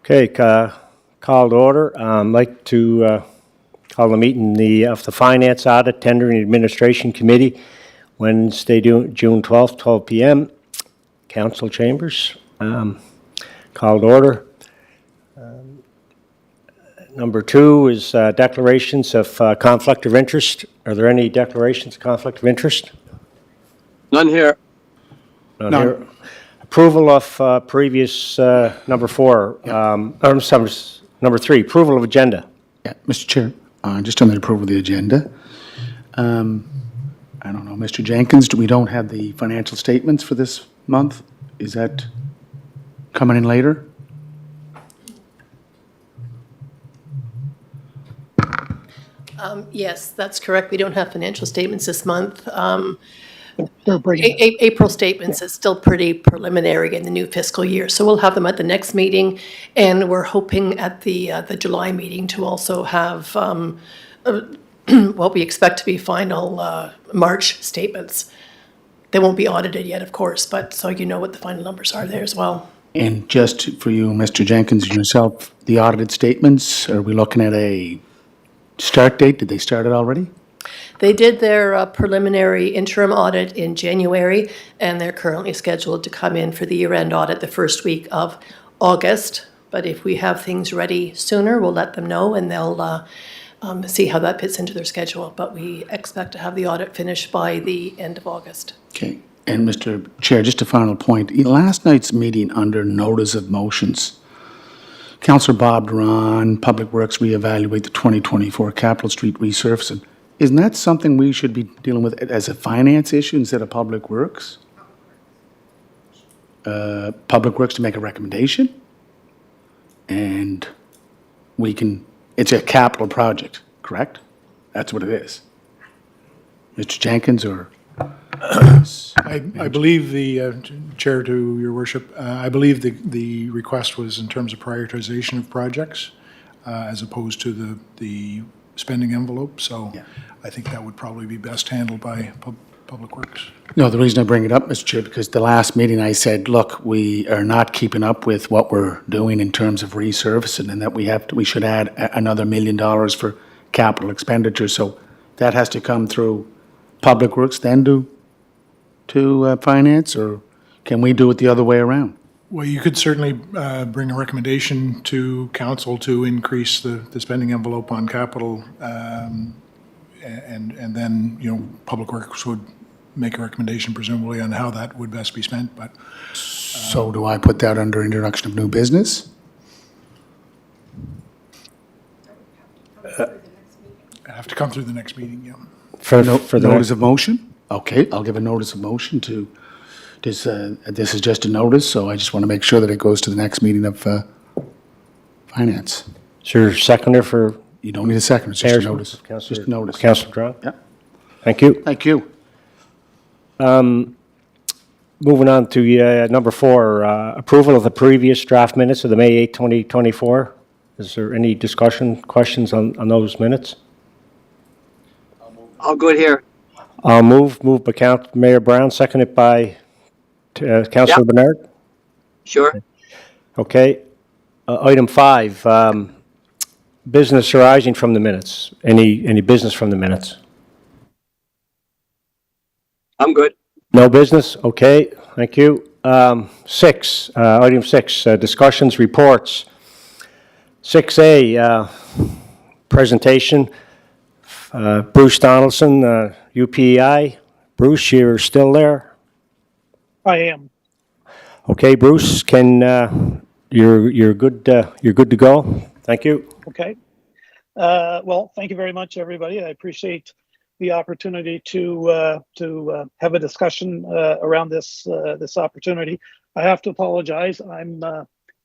Okay, call to order. I'd like to call the meeting of the Finance Audit Tendering Administration Committee, Wednesday, June 12th, 12 p.m. Council chambers. Call to order. Number 2 is declarations of conflict of interest. Are there any declarations of conflict of interest? None here. None here. Approval of previous number 4, number 3, approval of agenda. Yeah, Mr. Chair, just on the approval of the agenda. I don't know, Mr. Jenkins, we don't have the financial statements for this month. Is that coming in later? Yes, that's correct. We don't have financial statements this month. April statements is still pretty preliminary in the new fiscal year, so we'll have them at the next meeting, and we're hoping at the July meeting to also have what we expect to be final March statements. They won't be audited yet, of course, but so you know what the final numbers are there as well. And just for you, Mr. Jenkins, and yourself, the audited statements, are we looking at a start date? Did they start it already? They did their preliminary interim audit in January, and they're currently scheduled to come in for the year-end audit the first week of August. But if we have things ready sooner, we'll let them know, and they'll see how that fits into their schedule. But we expect to have the audit finished by the end of August. Okay. And Mr. Chair, just a final point. In last night's meeting under notice of motions, Councillor Bob Duran, Public Works reevaluate the 2024 Capitol Street resurfacing. Isn't that something we should be dealing with as a finance issue instead of Public Works? Public Works to make a recommendation, and we can, it's a capital project, correct? That's what it is. Mr. Jenkins or? I believe the, Chair, to your worship, I believe the request was in terms of prioritization of projects as opposed to the spending envelope, so yeah. I think that would probably be best handled by Public Works. No, the reason I bring it up, Mr. Chair, because the last meeting I said, look, we are not keeping up with what we're doing in terms of resurfacing, and that we should add another $1 million for capital expenditure. So that has to come through Public Works, then to finance, or can we do it the other way around? Well, you could certainly bring a recommendation to council to increase the spending envelope on capital, and then, you know, Public Works would make a recommendation presumably on how that would best be spent, but. So do I put that under introduction of new business? Have to come through the next meeting, yeah. For the notice of motion? Okay, I'll give a notice of motion to, this is just a notice, so I just want to make sure that it goes to the next meeting of finance. Is there a seconder for? You don't need a second, it's just a notice. Just a notice. Councillor Drown? Yeah. Thank you. Thank you. Moving on to number 4, approval of the previous draft minutes of the May 8, 2024. Is there any discussion, questions on those minutes? All good here. I'll move by Mayor Brown, seconded by Councillor Yep. Bernard. Sure. Okay. Item 5, business arising from the minutes. Any business from the minutes? I'm good. No business? Okay, thank you. 6, item 6, discussions, reports. 6A, presentation. Bruce Donaldson, UPEI. Bruce, you're still there? I am. Okay, Bruce, you're good to go? Thank you. Okay. Well, thank you very much, everybody. I appreciate the opportunity to have a discussion around this opportunity. I have to apologize. I'm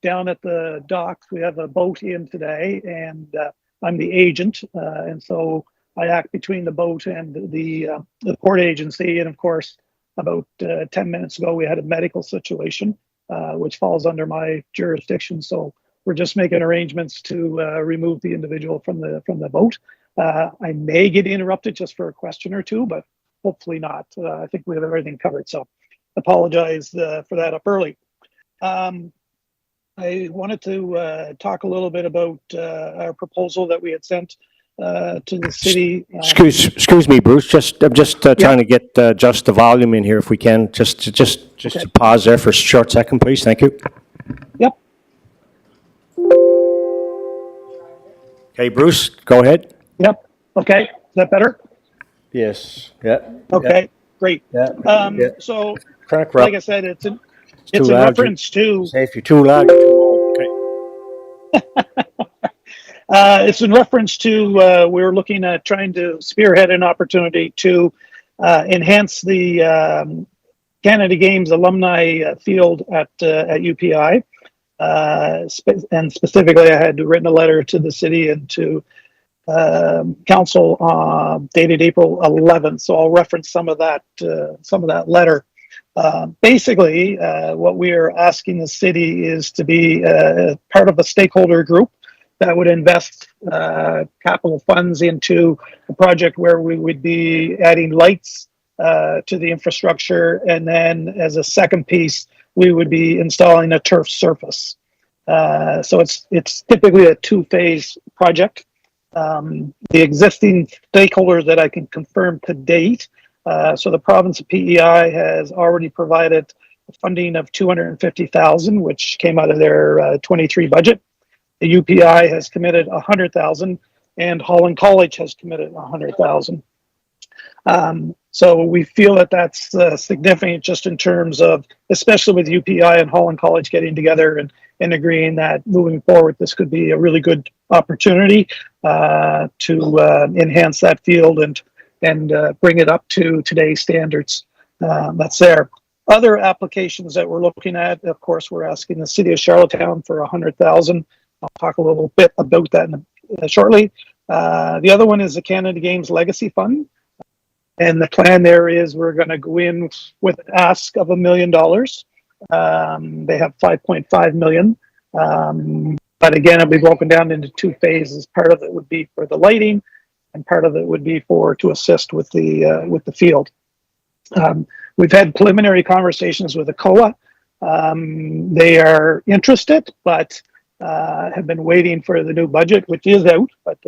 down at the docks. We have a boat in today, and I'm the agent, and so I act between the boat and the port agency. And of course, about 10 minutes ago, we had a medical situation, which falls under my jurisdiction. So we're just making arrangements to remove the individual from the boat. I may get interrupted just for a question or two, but hopefully not. I think we have everything covered. So apologize for that up early. I wanted to talk a little bit about our proposal that we had sent to the city. Excuse me, Bruce, I'm just Yeah. trying to get just the volume in here if we can. Just Okay. to pause there for a short second, please. Thank you. Yep. Okay, Bruce, go ahead. Yep. Okay. Is that better? Yes. Yeah. Okay. Great. Yeah. Yeah. So, Crack like up. I said, It's too it's in loud. reference to Say if you're too loud, you're too loud. Okay. it's in reference to we're looking at trying to spearhead an opportunity to enhance the Canada Games alumni field at UPI. And specifically, I had written a letter to the city and to council dated April 11th. So I'll reference some of that letter. Basically, what we are asking the city is to be part of a stakeholder group that would invest capital funds into a project where we would be adding lights to the infrastructure, and then as a second piece, we would be installing a turf surface. So it's typically a two-phase project. The existing stakeholders that I can confirm to date. So the province of PEI has already provided funding of $250,000, which came out of their 23 budget. The UPI has committed $100,000, and Holland College has committed $100,000. So we feel that that's significant just in terms of, especially with UPI and Holland College getting together and agreeing that moving forward, this could be a really good opportunity to enhance that field and bring it up to today's standards. That's there. Other applications that we're looking at, of course, we're asking the city of Charlottetown for $100,000. I'll talk a little bit about that shortly. The other one is the Canada Games Legacy Fund. And the plan there is we're going to go in with an ask of $1 million. They have 5.5 million. But again, it'll be broken down into two phases. Part of it would be for the lighting, and part of it would be to assist with the field. We've had preliminary conversations with the COA. They are interested, but have been waiting for the new budget, which is out, but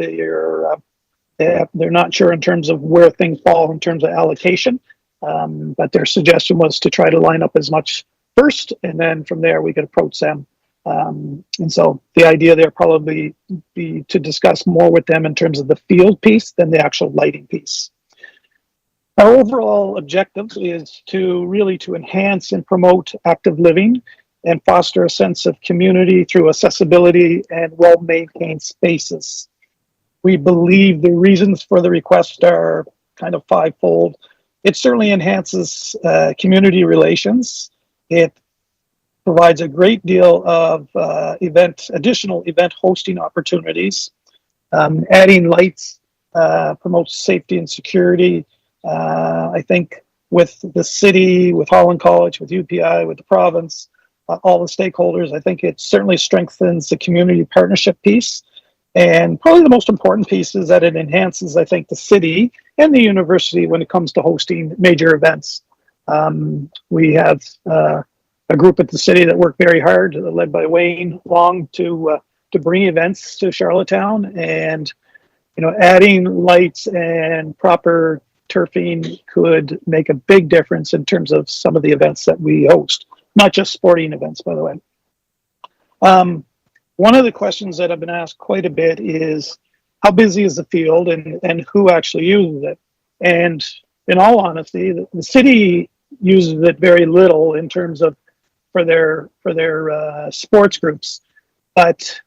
they're not sure in terms of where things fall in terms of allocation. But their suggestion was to try to line up as much first, and then from there we could approach them. And so the idea there probably be to discuss more with them in terms of the field piece than the actual lighting piece. Our overall objective is to enhance and promote active living and foster a sense of community through accessibility and well-maintained spaces. We believe the reasons for the request are kind of fivefold. It certainly enhances community relations. It provides a great deal of additional event hosting opportunities. Adding lights promotes safety and security. I think with the city, with Holland College, with UPI, with the province, all the stakeholders, I think it certainly strengthens the community partnership piece. And probably the most important piece is that it enhances, I think, the city and the university when it comes to hosting major events. We have a group at the city that work very hard, led by Wayne Long, to bring events to Charlottetown. And adding lights and proper turfing could make a big difference in terms of some of the events that we host, not just sporting events, by the way. One of the questions that I've been asked quite a bit is how busy is the field and who actually uses it? And in all honesty, the city uses it very little in terms of for their sports groups. But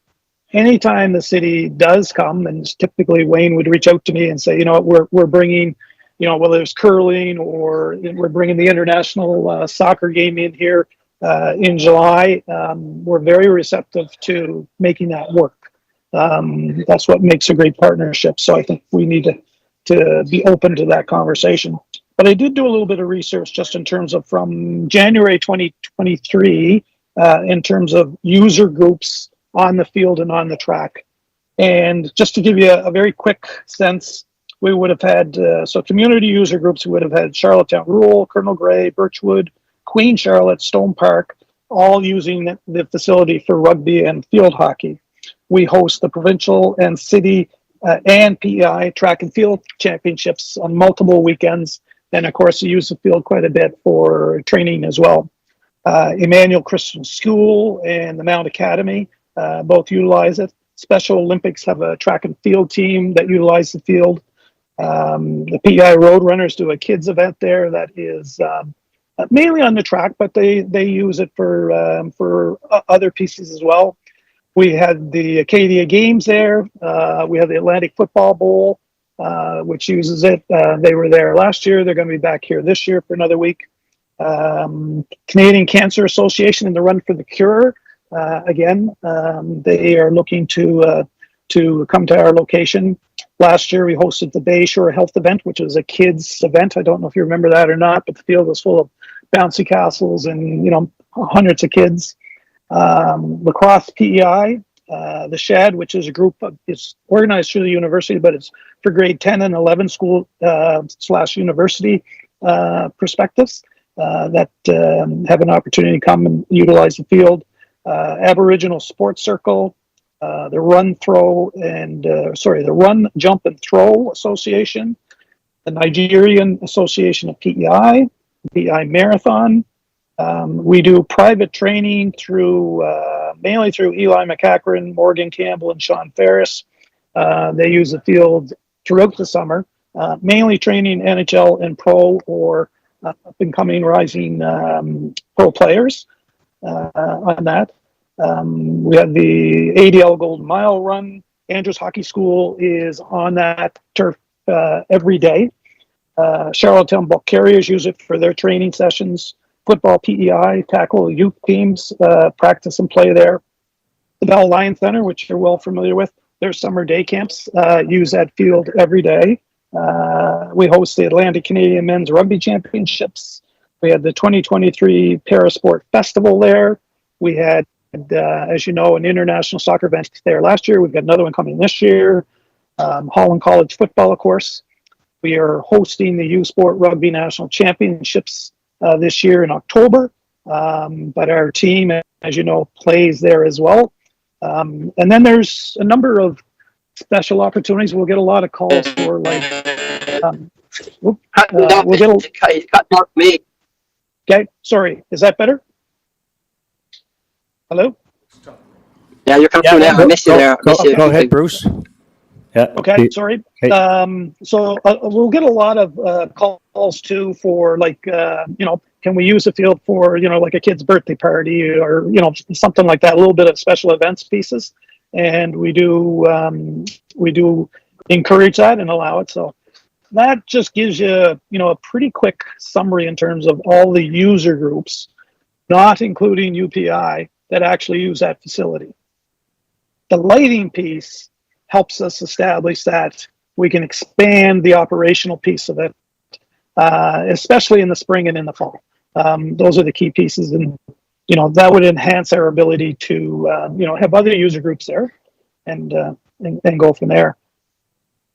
anytime the city does come, and typically Wayne would reach out to me and say, we're bringing, whether it's curling or we're bringing the international soccer game in here in July, we're very receptive to making that work. That's what makes a great partnership. So I think we need to be open to that conversation. But I did do a little bit of research just in terms of from January 2023, in terms of user groups on the field and on the track. And just to give you a very quick sense, we would have had, so community user groups would have had Charlottetown Rural, Colonel Gray, Birchwood, Queen Charlotte, Stone Park, all using the facility for rugby and field hockey. We host the provincial and city and PEI track and field championships on multiple weekends. And of course, we use the field quite a bit for training as well. Emmanuel Christian School and the Mount Academy both utilize it. Special Olympics have a track and field team that utilize the field. The PEI Roadrunners do a kids event there that is mainly on the track, but they use it for other pieces as well. We had the Acadia Games there. We have the Atlantic Football Bowl, which uses it. They were there last year. They're going to be back here this year for another week. Canadian Cancer Association and the Run for the Cure. Again, they are looking to come to our location. Last year, we hosted the Bayshore Health event, which was a kids event. I don't know if you remember that or not, but the field was full of bouncy castles and hundreds of kids. Lacrosse PEI, the Shed, which is a group it's organized through the university, but it's for grade 10 and 11 school / university perspectives that have an opportunity to come and utilize the field. Aboriginal Sports Circle, the Run, Jump and Throw Association, the Nigerian Association of PEI, PEI Marathon. We do private training through mainly through Eli McCachran, Morgan Campbell, and Sean Ferris. They use the field throughout the summer, mainly training NHL and pro or up and coming rising pro players on that. We have the ADL Golden Mile Run. Andrews Hockey School is on that turf every day. Charlottetown Bulk Carriers use it for their training sessions. Football PEI, tackle youth teams, practice and play there. The Bell Lion Center, which you're well familiar with, their summer day camps use that field every day. We host the Atlantic Canadian Men's Rugby Championships. We had the 2023 Parasport Festival there. We had, as you know, an international soccer event there last year. We've got another one coming this year. Holland College football, of course. We are hosting the U Sport Rugby National Championships this year in October. But our team, as you know, plays there as well. And then there's a number of special opportunities. We'll get a lot of calls for, like, we'll get He's cutting off me. okay, sorry, is that better? Hello? Yeah, you're coming through now. I missed you there. Go ahead, Bruce. Yeah. Okay, sorry. Hey. So we'll get a lot of calls too for, like, can we use the field for, like a kid's birthday party or, something like that, a little bit of special events pieces. And we do encourage that and allow it. So that just gives you, a pretty quick summary in terms of all the user groups, not including UPI, that actually use that facility. The lighting piece helps us establish that we can expand the operational piece of it, especially in the spring and in the fall. Those are the key pieces, and that would enhance our ability to have other user groups there, and go from there.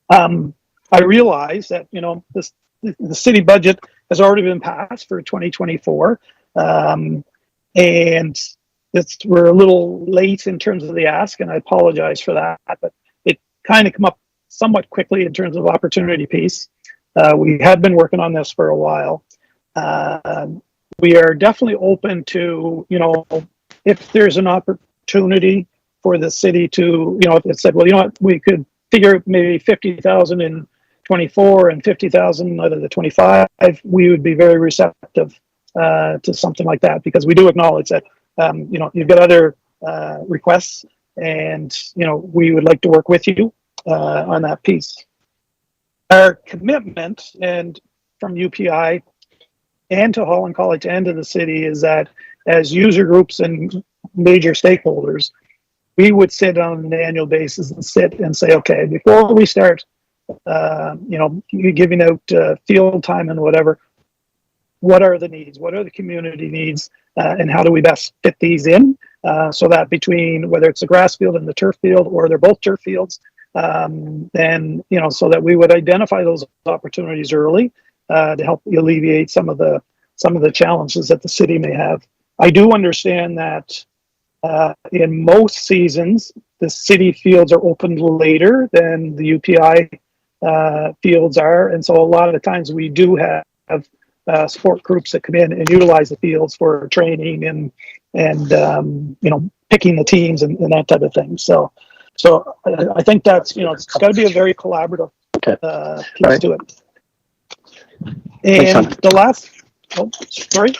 I realize that the city budget has already been passed for 2024, and we're a little late in terms of the ask, and I apologize for that, but it kind of come up somewhat quickly in terms of opportunity piece. We had been working on this for a while. We are definitely open to, if there's an opportunity for the city to, if it said, well, we could figure maybe 50,000 in 24 and 50,000 out of the 25, we would be very receptive to something like that, because we do acknowledge that, you've got other requests, and, we would like to work with you on that piece. Our commitment, and from UPI and to Holland College and to the city, is that as user groups and major stakeholders, we would sit on an annual basis and say, okay, before we start, giving out field time and whatever, what are the needs? What are the community needs? And how do we best fit these in? So that between, whether it's a grass field and the turf field, or they're both turf fields, then, so that we would identify those opportunities early to help alleviate some of the challenges that the city may have I do understand that in most seasons, the city fields are opened later than the UPI fields are, and so a lot of the times we do have sport groups that come in and utilize the fields for training and picking the teams and that type of thing. So I think that's it's got to be a very collaborative piece to it. And the last, sorry.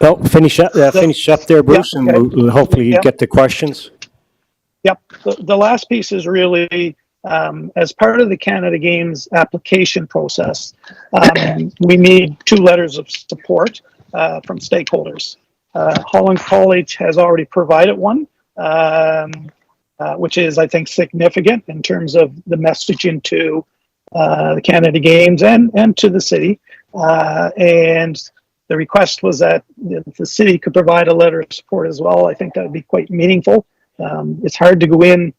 Oh, finish up there, Bruce, okay. and we'll hopefully Yeah. get the questions. Yep. The last piece is really as part of the Canada Games application process, we need 2 letters of support from stakeholders. Holland College has already provided one, which is, I think, significant in terms of the messaging to the Canada Games and to the city. And the request was that if the city could provide a letter of support as well. I think that would be quite meaningful. It's hard to go in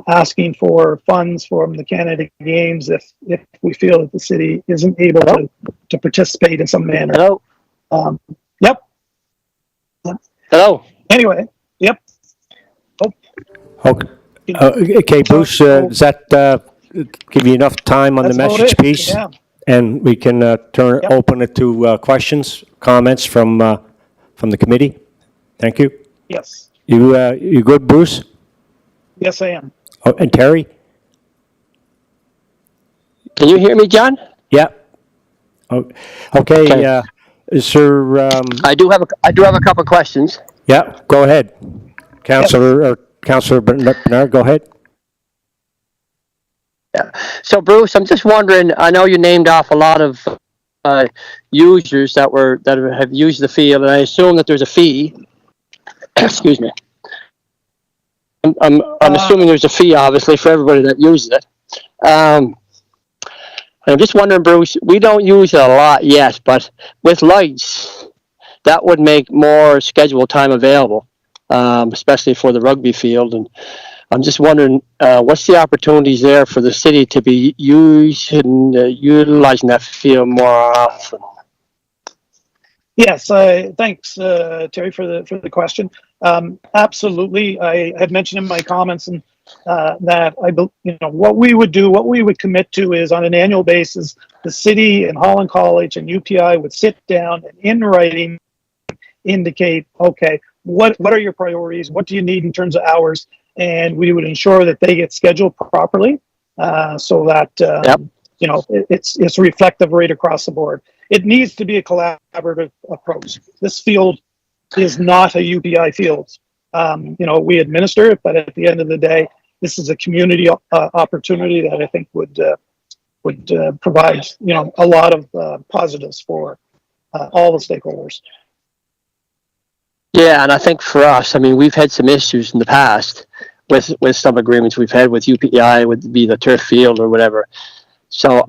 asking for funds from the Canada Games if we feel that the city isn't able to participate in some manner. Hello? Yep. Hello? Anyway, yep. Okay, Bruce, does that give you enough time on the That's about message it, piece? yeah. And we can open it to questions, comments from the committee? Thank you. Yes. You good, Bruce? Yes, I am. Oh, and Terry? Can you hear me, John? Yeah. Oh, okay. Is there? I do have a couple of questions. Yeah. Go ahead, Councillor Bernard. Go ahead. Yeah. So, Bruce, I'm just wondering. I know you named off a lot of users that have used the field, and I assume that there's a fee. Excuse me. I'm assuming there's a fee, obviously, for everybody that uses it. I'm just wondering, Bruce, we don't use it a lot yet, but with lights, that would make more scheduled time available, especially for the rugby field. And I'm just wondering, what's the opportunities there for the city to be utilizing that field more often? Yes, thanks, Terry, for the question. Absolutely, I had mentioned in my comments and that what we would commit to is on an annual basis, the city and Holland College and UPI would sit down and in writing indicate, okay, what are your priorities? What do you need in terms of hours? And we would ensure that they get scheduled properly, so that it's reflective right across the board. It needs to be a collaborative approach. This field is not a UPI field. We administer it, but at the end of the day, this is a community opportunity that I think would provide a lot of positives for all the stakeholders. Yeah, and I think for us, I mean, we've had some issues in the past with some agreements we've had with UPI, would be the turf field or whatever. So,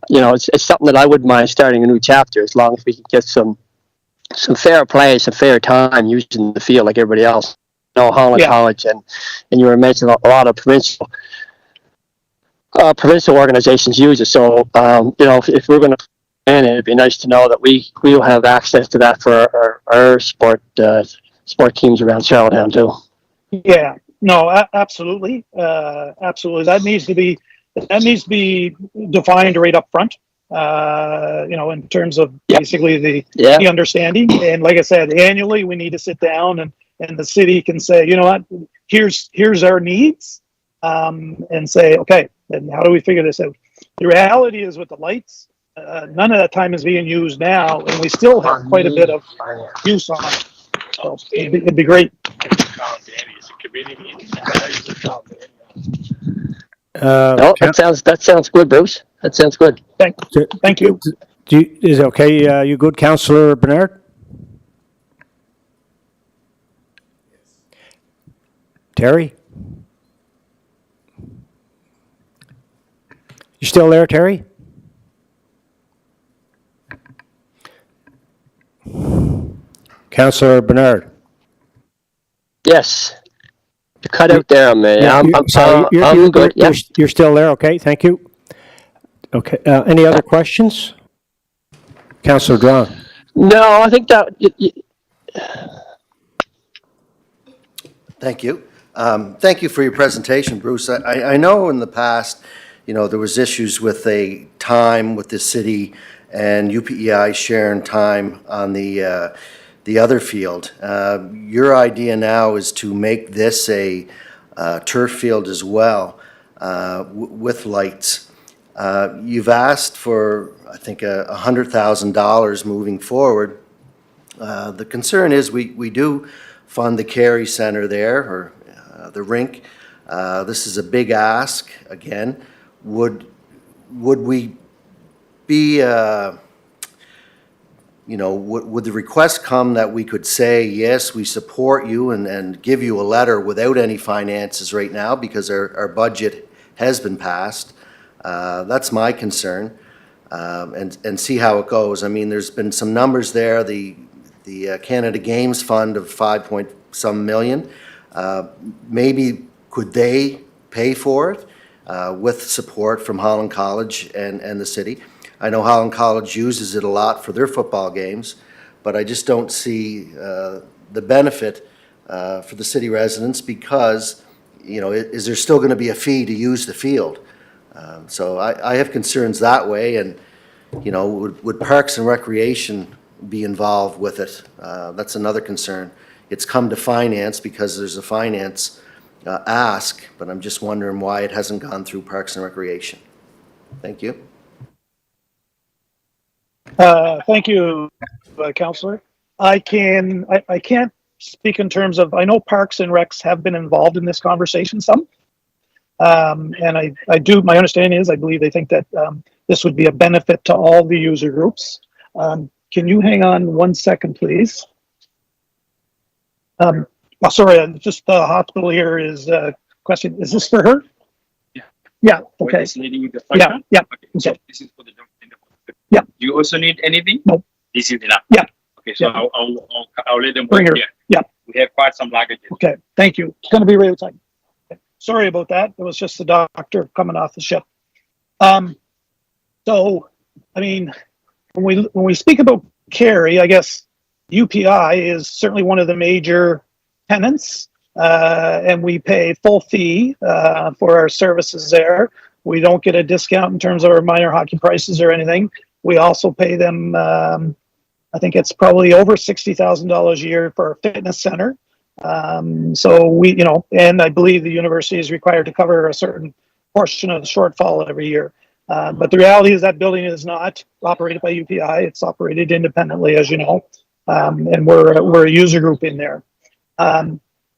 it's something that I wouldn't mind starting a new chapter as long as we can get some fair play, some fair time using the field like everybody else. Holland College and you were mentioning a lot of provincial organizations use it. So, if we're going to plan it, it'd be nice to know that we will have access to that for our sport teams around Charlottetown too. Yeah, no, absolutely, absolutely. That needs to be defined right up front. In terms of basically the understanding. And like I said, annually we need to sit down and the city can say, you know what, here's our needs, and say, okay, then how do we figure this out? The reality is with the lights, none of that time is being used now, and we still have quite a bit of use on it. So it'd be great. That sounds good, Bruce. That sounds good. Thank you. Is it okay? You good, Councillor Bernard? Terry? You still there, Terry? Councillor Bernard? Yes. You cut out there, man. I'm good. Yeah. You're still there, okay, thank you. Okay, any other questions? Councillor Drown? No, I think that Thank you. Thank you for your presentation, Bruce. I know in the past, there was issues with time with the city and UPEI sharing time on the other field. Your idea now is to make this a turf field as well, with lights. You've asked for, I think, $100,000 moving forward. The concern is we do fund the Carey Center there, or the rink. This is a big ask, again. Would we be, would the request come that we could say, yes, we support you and give you a letter without any finances right now because our budget has been passed? That's my concern, and see how it goes. I mean, there's been some numbers there. The Canada Games Fund of 5-point-some million. Maybe could they pay for it with support from Holland College and the city? I know Holland College uses it a lot for their football games, but I just don't see the benefit for the city residents because, is there still going to be a fee to use the field? So I have concerns that way, and, would Parks and Recreation be involved with it? That's another concern. It's come to finance because there's a finance ask, but I'm just wondering why it hasn't gone through Parks and Recreation. Thank you. Thank you, Councillor. I can't speak in terms of, I know Parks and Recs have been involved in this conversation some. And I do, my understanding is, I believe they think that this would be a benefit to all the user groups. Can you hang on 1 second, please? Sorry, just the hospital here is question. Is this for her? Yeah. Yeah. Okay. This lady with the Yeah. question? Yeah. Okay. So Okay. this is for the doctor in the hospital. Yeah. Do you also need anything? No. This is enough. Yeah. Okay. So Yeah. I'll let them Bring work her. here. Yeah. We have quite some luggage. Okay. Thank you. It's going to be right outside. Okay. Sorry about that. It was just the doctor coming off the ship. So, I mean, when we speak about Carey, I guess UPI is certainly one of the major tenants, and we pay full fee for our services there. We don't get a discount in terms of our minor hockey prices or anything. We also pay them, I think it's probably over $60,000 a year for our fitness center. So we, and I believe the university is required to cover a certain portion of the shortfall every year. But the reality is that building is not operated by UPI. It's operated independently, as you know, and we're a user group in there.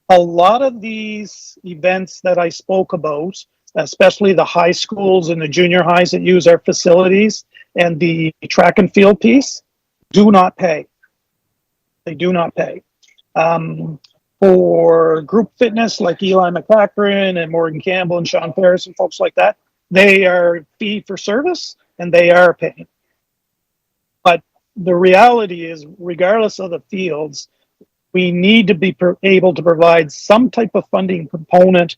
A lot of these events that I spoke about, especially the high schools and the junior highs that use our facilities and the track and field piece, do not pay. They do not pay. For group fitness like Eli McCackran and Morgan Campbell and Sean Ferris and folks like that, they are fee for service and they are paying. But the reality is, regardless of the fields, we need to be able to provide some type of funding component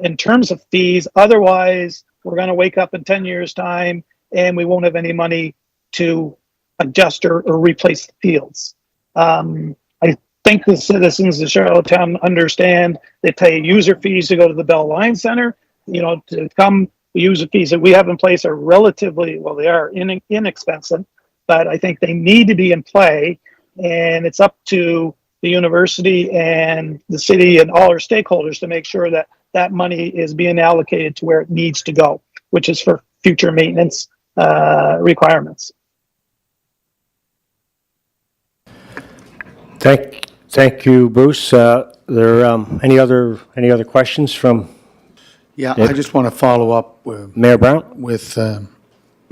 in terms of fees. Otherwise, we're going to wake up in 10 years' time and we won't have any money to adjust or replace the fields. I think the citizens of Charlottetown understand they pay user fees to go to the Bell Line Center. To come, the user fees that we have in place are relatively, well, they are inexpensive, but I think they need to be in play, and it's up to the university and the city and all our stakeholders to make sure that that money is being allocated to where it needs to go, which is for future maintenance requirements. Thank you, Bruce. Any other questions from Yeah, I just want to follow up Mayor Brown? with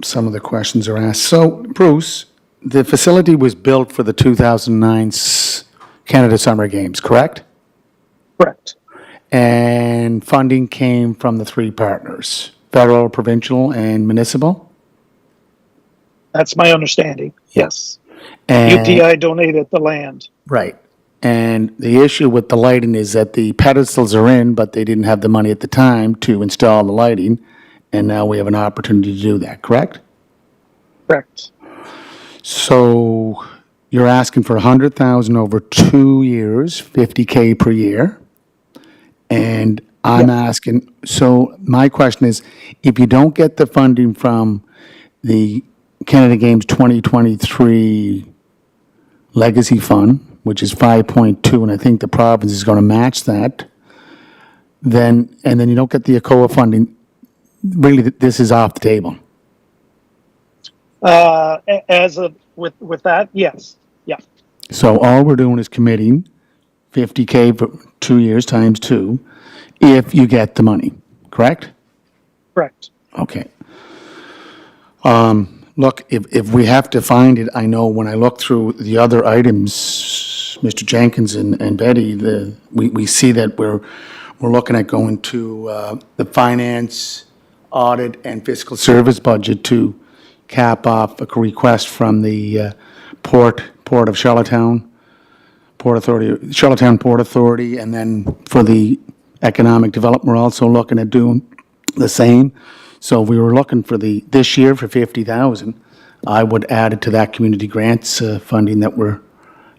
some of the questions are asked. So, Bruce, the facility was built for the 2009 Canada Summer Games, correct? Correct. And funding came from the three partners, federal, provincial, and municipal? That's my understanding. Yes. And, UPI donated the land. right. And the issue with the lighting is that the pedestals are in, but they didn't have the money at the time to install the lighting, and now we have an opportunity to do that, correct? Correct. So you're asking for 100,000 over 2 years, 50K per year. And I'm asking, so my question is, if you don't get the funding from the Canada Games 2023 Legacy Fund, which is 5.2, and I think the province is going to match that, then you don't get the ACOA funding, really, this is off the table. With that, yes, yeah, So all we're doing is committing 50K for 2 years times 2, if you get the money, correct? correct. Okay. Look, if we have to find it, I know when I look through the other items, Mr. Jenkins and Betty, we see that we're looking at going to the finance, audit, and fiscal service budget to cap off a request from the Port of Charlottetown, Charlottetown Port Authority, and then for the economic development, we're also looking at doing the same. So if we were looking for this year for 50,000, I would add it to that community grants funding that we're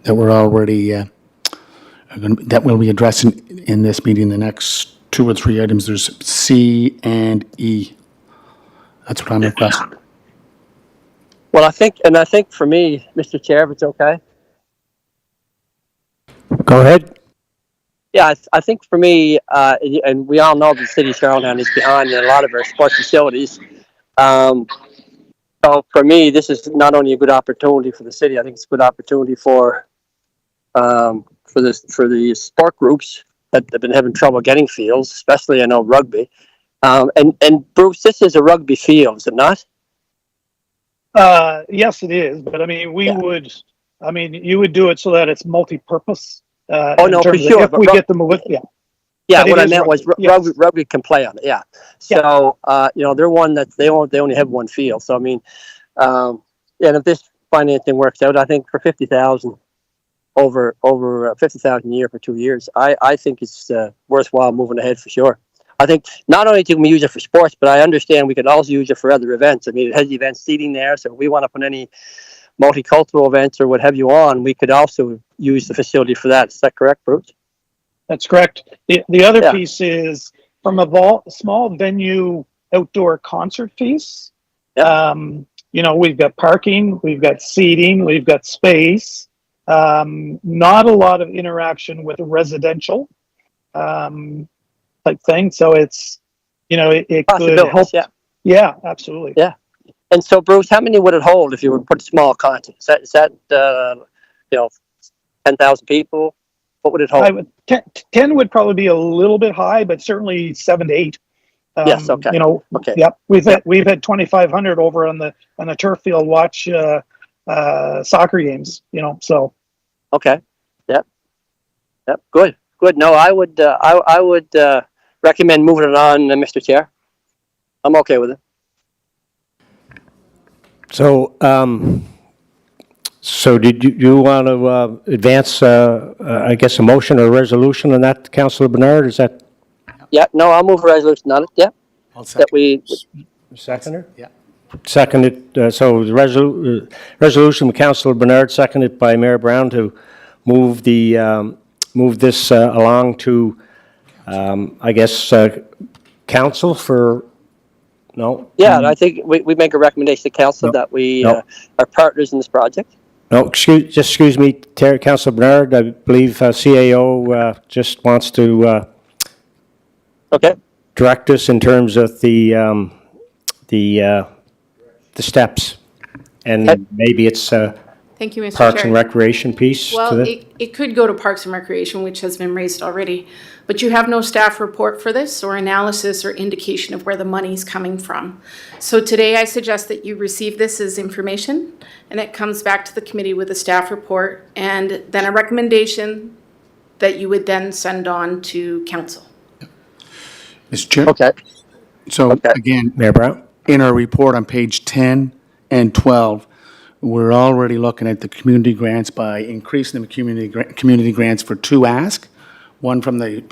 already that we'll be addressing in this meeting. The next 2 or 3 items, there's C and E. That's what I'm requesting. Well, I think for me, Mr. Chair, if it's okay. Go ahead. Yeah, I think for me, and we all know the city of Charlottetown is behind in a lot of our sports facilities. So for me, this is not only a good opportunity for the city. I think it's a good opportunity for the sport groups that have been having trouble getting fields, especially I know rugby. And Bruce, this is a rugby field, is it not? Yes, it is, but I mean, you would do it so that it's multi-purpose. Oh, no, for sure. If we get them with, yeah. Yeah, But what I is meant was rugby, yes. rugby can play on it. Yeah. So they're one that they only have one field. So I mean, and if this financing works out, I think for 50,000 over 50,000 a year for 2 years, I think it's worthwhile moving ahead for sure. I think not only can we use it for sports, but I understand we could also use it for other events. I mean, it has event seating there, so if we want to put any multicultural events or what have you on, we could also use the facility for that. Is that correct, Bruce? That's correct. The other piece is from a small venue outdoor concert piece. We've got parking, we've got seating, we've got space. Not a lot of interaction with residential type thing. So it's, it could help. Yeah, absolutely. Yeah. And so, Bruce, how many would it hold if you were to put small content? Is that 10,000 people? What would it hold? 10 would probably be a little bit high, but certainly 7 to 8. Yes. Okay. Okay. Yep. We've had 2,500 over on the turf field watch soccer games. So. Okay. Yep. Good. No, I would recommend moving it on, Mr. Chair. I'm okay with it. So, did you want to advance, I guess, a motion or a resolution on that, Councillor Bernard? Is that? Yeah, no, I'll move a resolution on it, yeah. I'll second. Seconder? Yeah. Seconded, so the resolution with Councillor Bernard, seconded by Mayor Brown to move this along to, I guess, council for, no? Yeah, and I think we make a recommendation to council that we are partners in this project. No, excuse me, Councillor Bernard, I believe CAO just wants to direct us in terms of the steps, and maybe it's Thank you, Mr. Parks Chair. and Recreation piece to Well, this? it could go to Parks and Recreation, which has been raised already, but you have no staff report for this or analysis or indication of where the money's coming from. So today I suggest that you receive this as information and it comes back to the committee with a staff report and then a recommendation that you would then send on to council. Mr. Chair? Okay. So again, Mayor Brown? in our report on page 10 and 12, we're already looking at the community grants by increasing the community grants for 2 asks, one from the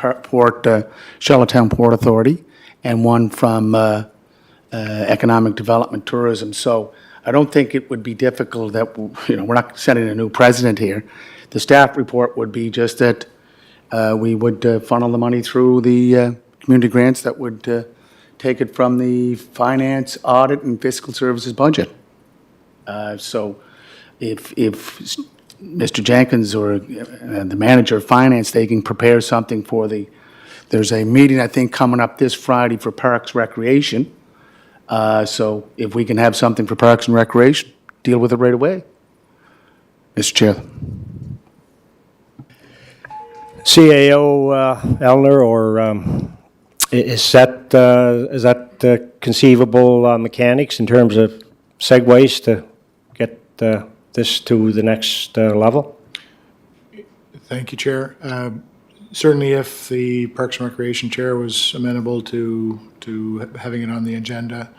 Charlottetown Port Authority and one from Economic Development Tourism. So I don't think it would be difficult that, we're not setting a new precedent here. The staff report would be just that we would funnel the money through the community grants that would take it from the finance, audit, and fiscal services budget. So if Mr. Jenkins or the manager of finance, they can prepare something for there's a meeting, I think, coming up this Friday for Parks Recreation. So if we can have something for Parks and Recreation, deal with it right away. Mr. Chair. CAO, Elner, or is that conceivable mechanics in terms of segues to get this to the next level? Thank you, Chair. Certainly, if the Parks and Recreation Chair was amenable to having it on the agenda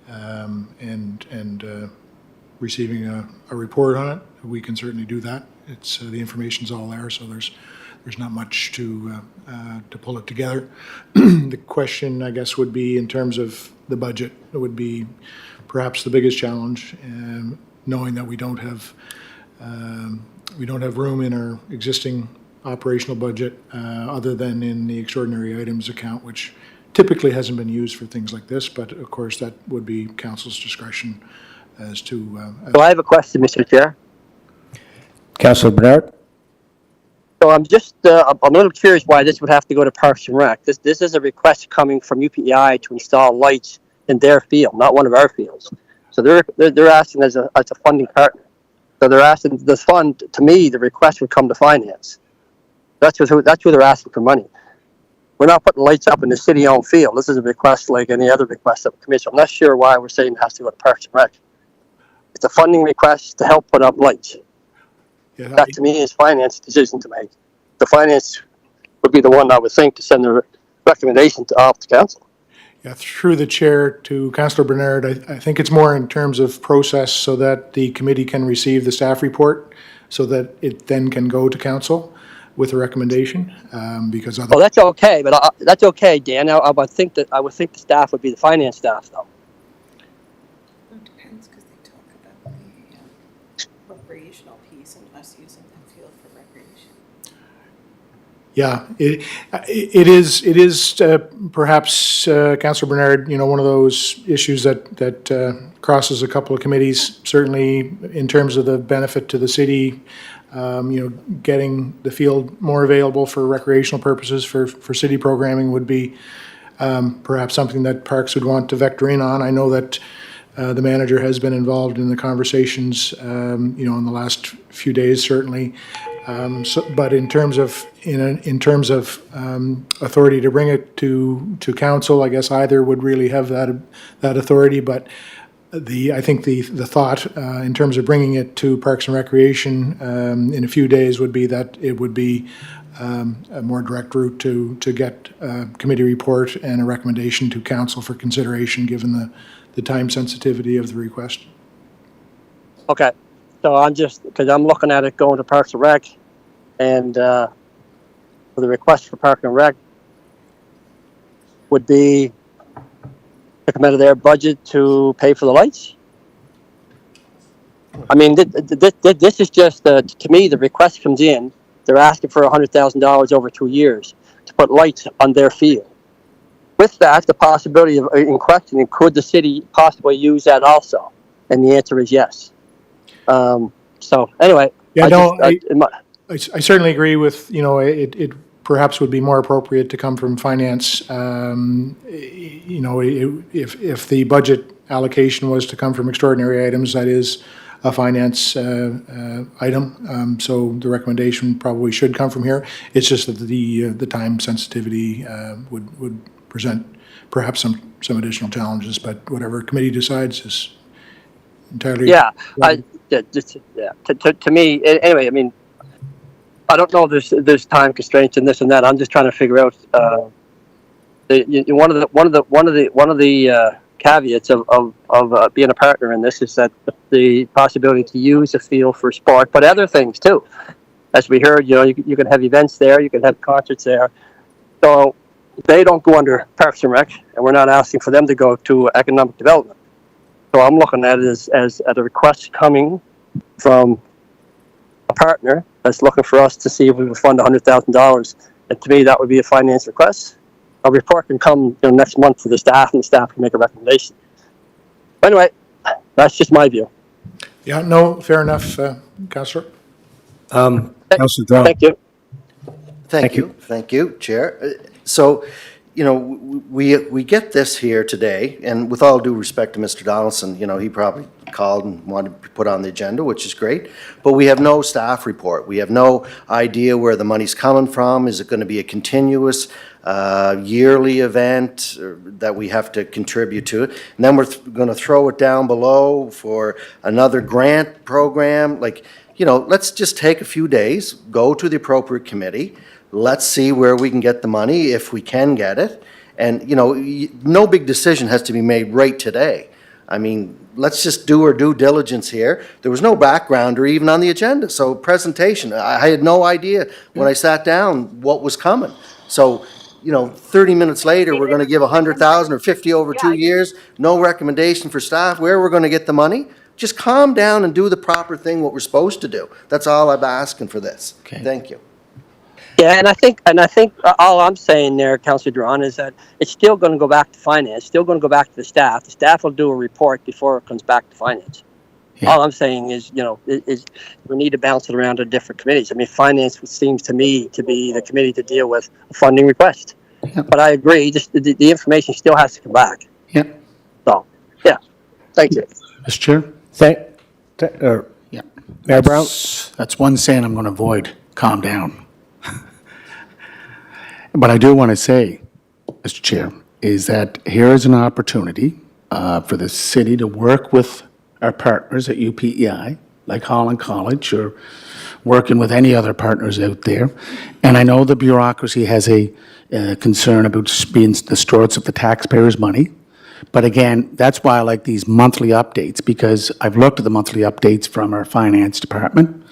and receiving a report on it, we can certainly do that. It's the information's all there, so there's not much to pull it together. The question, I guess, would be in terms of the budget. It would be perhaps the biggest challenge, knowing that we don't have room in our existing operational budget other than in the extraordinary items account, which typically hasn't been used for things like this, but of course that would be council's discretion as to. So I have a question, Mr. Chair. Councillor Bernard? So I'm just, I'm a little curious why this would have to go to Parks and Rec. This is a request coming from UPEI to install lights in their field, not one of our fields. So they're asking as a funding partner. So they're asking the fund, to me, the request would come to finance. That's who they're asking for money. We're not putting lights up in the city-owned field. This is a request like any other request of the commission. I'm not sure why we're saying it has to go to Parks and Rec. It's a funding request to help put up lights. Yeah, That to me is finance decision to make. The finance would be the one I would think to send the recommendation to council. Yeah, through the chair to Councillor Bernard, I think it's more in terms of process so that the committee can receive the staff report so that it then can go to council with a recommendation, because other. Oh, that's okay, but that's okay, Dan. I would think the staff would be the finance staff, though. It depends, because they talk about the recreational piece and us using that field for recreation. Yeah, it is perhaps, Councillor Bernard, one of those issues that crosses a couple of committees, certainly in terms of the benefit to the city, getting the field more available for recreational purposes for city programming would be perhaps something that Parks would want to vector in on. I know that the manager has been involved in the conversations, in the last few days, certainly. But in terms of authority to bring it to council, I guess either would really have that authority. But I think the thought in terms of bringing it to Parks and Recreation in a few days would be that it would be a more direct route to get a committee report and a recommendation to council for consideration, given the time sensitivity of the request. Okay, so because I'm looking at it going to Parks and Rec, and the request for Parks and Rec would be to come out of their budget to pay for the lights. I mean, this is just, to me, the request comes in, they're asking for $100,000 over 2 years to put lights on their field. With that, the possibility of in questioning, could the city possibly use that also? And the answer is yes. So anyway, Yeah, I certainly agree with, it perhaps would be more appropriate to come from finance. If the budget allocation was to come from extraordinary items, that is a finance item. So the recommendation probably should come from here. It's just that the time sensitivity would present perhaps some additional challenges, but whatever committee decides is entirely. Yeah, to me, anyway, I mean, I don't know if there's time constraints and this and that. I'm just trying to figure out one of the caveats of being a partner in this is that the possibility to use a field for sport, but other things too. As we heard, you can have events there, you can have concerts there. So they don't go under Parks and Rec, and we're not asking for them to go to economic development. So I'm looking at it as a request coming from a partner that's looking for us to see if we would fund $100,000. And to me, that would be a finance request. A report can come next month to the staff, and the staff can make a recommendation. But anyway, that's just my view. Yeah, no, fair enough, Councillor. Councillor Drown. Thank you. Thank you, Chair. So, we get this here today, and with all due respect to Mr. Donaldson, he probably called and wanted to be put on the agenda, which is great, but we have no staff report. We have no idea where the money's coming from. Is it going to be a continuous yearly event that we have to contribute to? And then we're going to throw it down below for another grant program. Let's just take a few days, go to the appropriate committee. Let's see where we can get the money, if we can get it. And, no big decision has to be made right today. I mean, let's just do our due diligence here. There was no background or even on the agenda, so presentation. I had no idea when I sat down what was coming. So, 30 minutes later, we're going to give 100,000 or 50 over 2 years, no recommendation for staff, where we're going to get the money. Just calm down and do the proper thing, what we're supposed to do. That's all I'm asking for this. Okay. Thank you. Yeah, and I think all I'm saying there, Councillor Duran, is that it's still going to go back to finance, still going to go back to the staff. The staff will do a report before it comes back to finance. Yeah. All I'm saying is, is we need to bounce it around to different committees. I mean, finance seems to me to be the committee to deal with a funding request. Yeah. But I agree, just the information still has to come back. Yeah. So, yeah, thank you. Mr. Chair? Yeah. Mayor Brown? That's one saying I'm going to avoid. Calm down. But I do want to say, Mr. Chair, is that here is an opportunity for the city to work with our partners at UPEI, like Holland College, or working with any other partners out there. And I know the bureaucracy has a concern about being the stewards of the taxpayers' money. But again, that's why I like these monthly updates, because I've looked at the monthly updates from our finance department.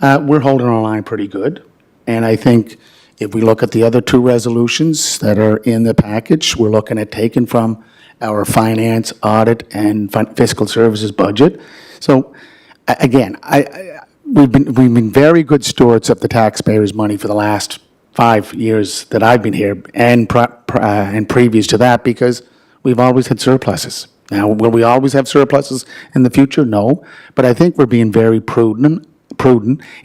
We're holding our line pretty good. And I think if we look at the other two resolutions that are in the package, we're looking at taking from our finance, audit, and fiscal services budget. So again, we've been very good stewards of the taxpayers' money for the last 5 years that I've been here, and previous to that, because we've always had surpluses. Now, will we always have surpluses in the future? No, but I think we're being very prudent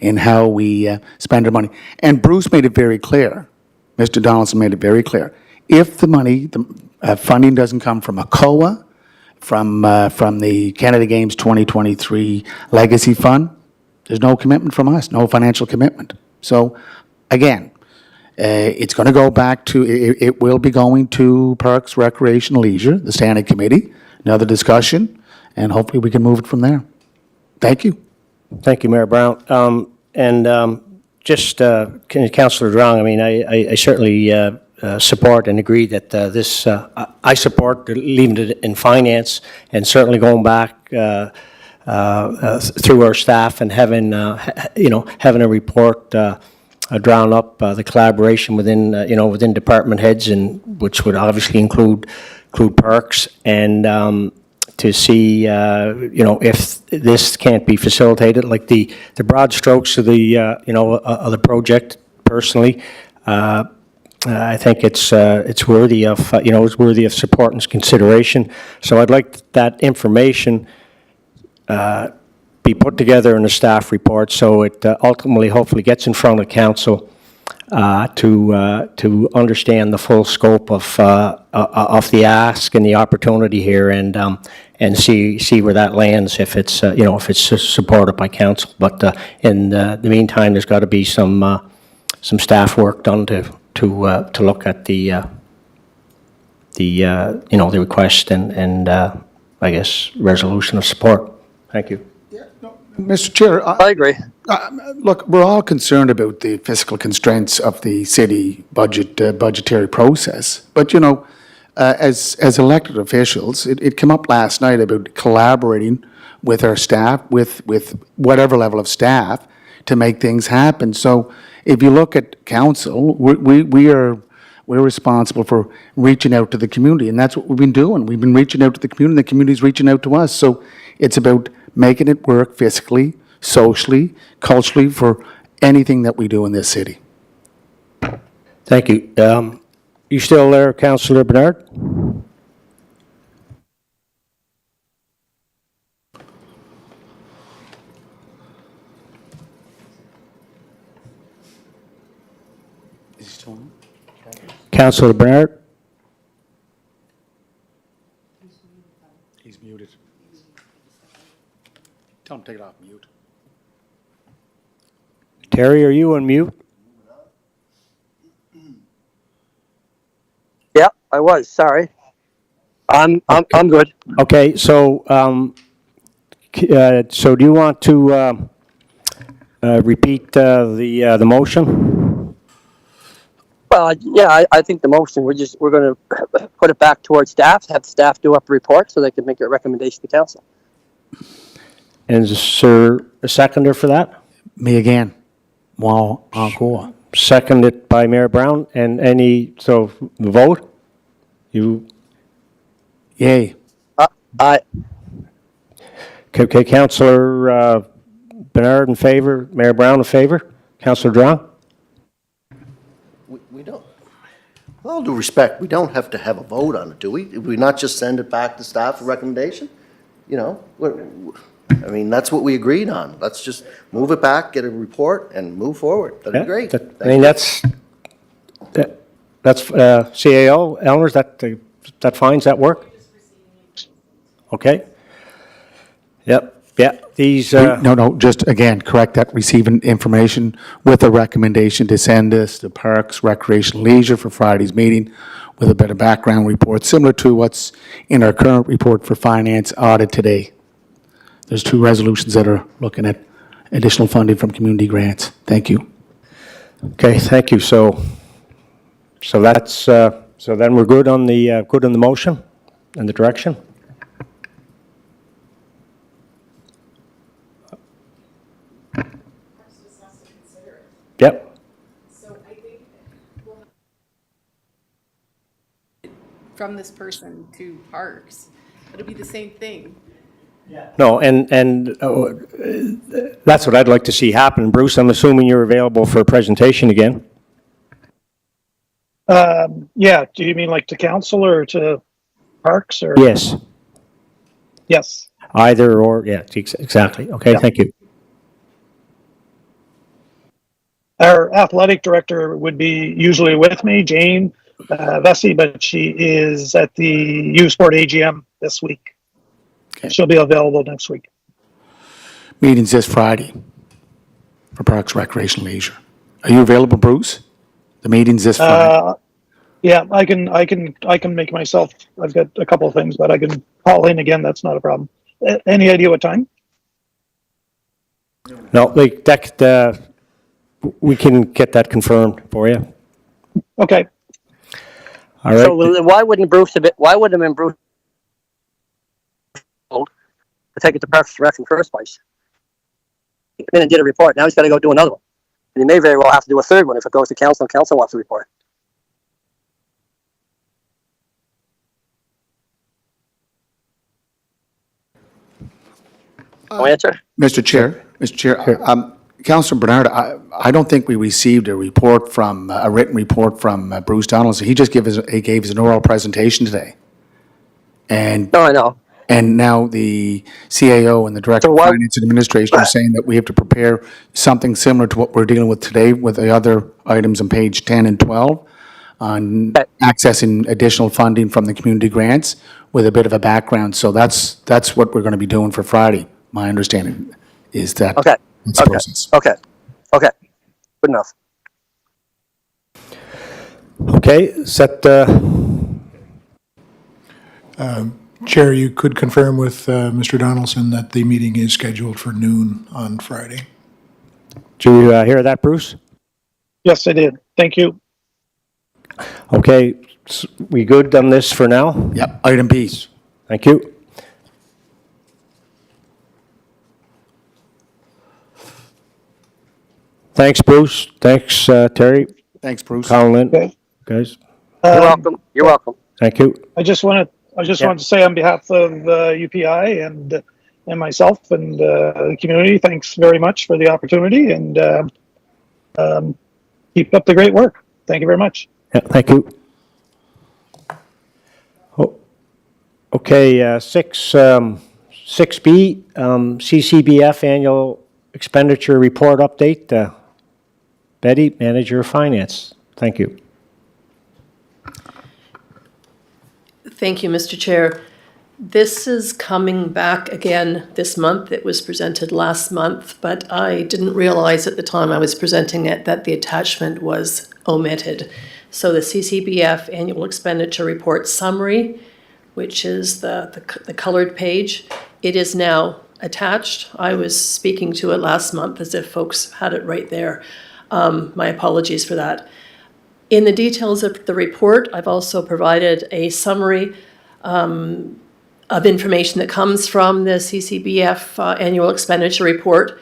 in how we spend our money. And Bruce made it very clear, Mr. Donaldson made it very clear, if the money, the funding doesn't come from a COA, from the Canada Games 2023 Legacy Fund, there's no commitment from us, no financial commitment. So, again, it's going to go back to, it will be going to Parks, Recreation, Leisure, the Standing Committee, another discussion, and hopefully we can move it from there. Thank you. Thank you, Mayor Brown. Councillor Drong, I mean, I certainly support and agree that I support leaving it in finance, and certainly going back through our staff and having a report drawn up, the collaboration within department heads, and which would obviously include parks, and to see, if this can't be facilitated, like the broad strokes of the project. Personally, I think it's worthy of support and consideration. So I'd like that information be put together in a staff report, so it ultimately, hopefully, gets in front of council to understand the full scope of the ask and the opportunity here, and see where that lands, if it's supported by council. But in the meantime, there's got to be some staff work done to look at the request and I guess resolution of support. Thank you. Mr. Chair, I agree. look, we're all concerned about the fiscal constraints of the city budgetary process. But, as elected officials, it came up last night about collaborating with our staff, with whatever level of staff, to make things happen. So if you look at council, we're responsible for reaching out to the community, and that's what we've been doing. We've been reaching out to the community, and the community's reaching out to us. So it's about making it work fiscally, socially, culturally, for anything that we do in this city. Thank you. You still there, Councillor Bernard? Is he still on? Councillor Bernard? He's muted. Tell him to take it off mute. Terry, are you on mute? Yeah, I was, sorry. I'm good. Okay, so, so do you want to repeat the motion? Well, yeah, I think the motion, we're gonna put it back towards staff, have staff do up a report so they can make a recommendation to council. And is there a seconder for that? Me again. Wow, encore. Seconded by Mayor Brown, and so vote? You, Yay. I, okay, Councillor Bernard in favor, Mayor Brown in favor, Councillor Drown? We don't, with all due respect, we don't have to have a vote on it, do we? Do we not just send it back to staff for recommendation? You know, I mean, that's what we agreed on. Let's just move it back, get a report, and move forward. That'd be great. I mean, that's CAO, Eleanor, that fines that work? Okay. Yep, yeah, these, No, just again, correct that, receiving information with a recommendation to send this to Parks, Recreation, Leisure for Friday's meeting with a bit of background report, similar to what's in our current report for Finance Audit today. There's 2 resolutions that are looking at additional funding from community grants. Thank you. okay, thank you. So that's, so then we're good on the motion and the direction? Yep. So I think from this person to Parks, it'll be the same thing. No, and that's what I'd like to see happen. Bruce, I'm assuming you're available for a presentation again? Yeah, do you mean like to council or to parks or? Yes, Yes. either or, yeah, exactly. Okay, Yeah. thank you. Our athletic director would be usually with me, Jane Vesey, but she is at the U Sport AGM this week. Okay. She'll be available next week. Meeting's this Friday for Parks, Recreation, Leisure. Are you available, Bruce? The meeting's this Friday. Yeah, I can make myself, I've got a couple of things, but I can call in again. That's not a problem. Any idea what time? No, like, we can get that confirmed for you. Okay. All right. so then why wouldn't Bruce have been Bruce told to take it to Parks and Rec in the first place? He came in and did a report, now he's gotta go do another one. And he may very well have to do a third one if it goes to council and council wants a report. No answer? Mr. Chair, Councillor Bernard, I don't think we received a report from, a written report from Bruce Donaldson. He just gave us an oral presentation today. And No, I know. now the CAO and the Director So of why- Finance and Administration are saying that we have to prepare something similar to what we're dealing with today with the other items on page 10 and 12 on Okay. accessing additional funding from the community grants with a bit of a background. So that's what we're going to be doing for Friday. My understanding is that. Okay. That's the Okay. process. Okay. Good enough. Okay, is that, Chair, you could confirm with Mr. Donaldson that the meeting is scheduled for noon on Friday. did you hear that, Bruce? Yes, I did. Thank you. Okay, we good on this for now? Yep, item B. Thank you. Thanks, Bruce. Thanks, Terry, Thanks, Bruce. Colin, Okay. guys. You're welcome. You're welcome. Thank you. I just wanted to say on behalf of UPI and myself and the community, thanks very much for the opportunity, and keep up the great work. Thank you very much. Yeah, thank you. Okay, 6B, CCBF Annual Expenditure Report Update. Betty, Manager of Finance. Thank you. Thank you, Mr. Chair. This is coming back again this month. It was presented last month, but I didn't realize at the time I was presenting it that the attachment was omitted. So the CCBF Annual Expenditure Report Summary, which is the colored page, it is now attached. I was speaking to it last month as if folks had it right there. My apologies for that. In the details of the report, I've also provided a summary of information that comes from the CCBF Annual Expenditure Report,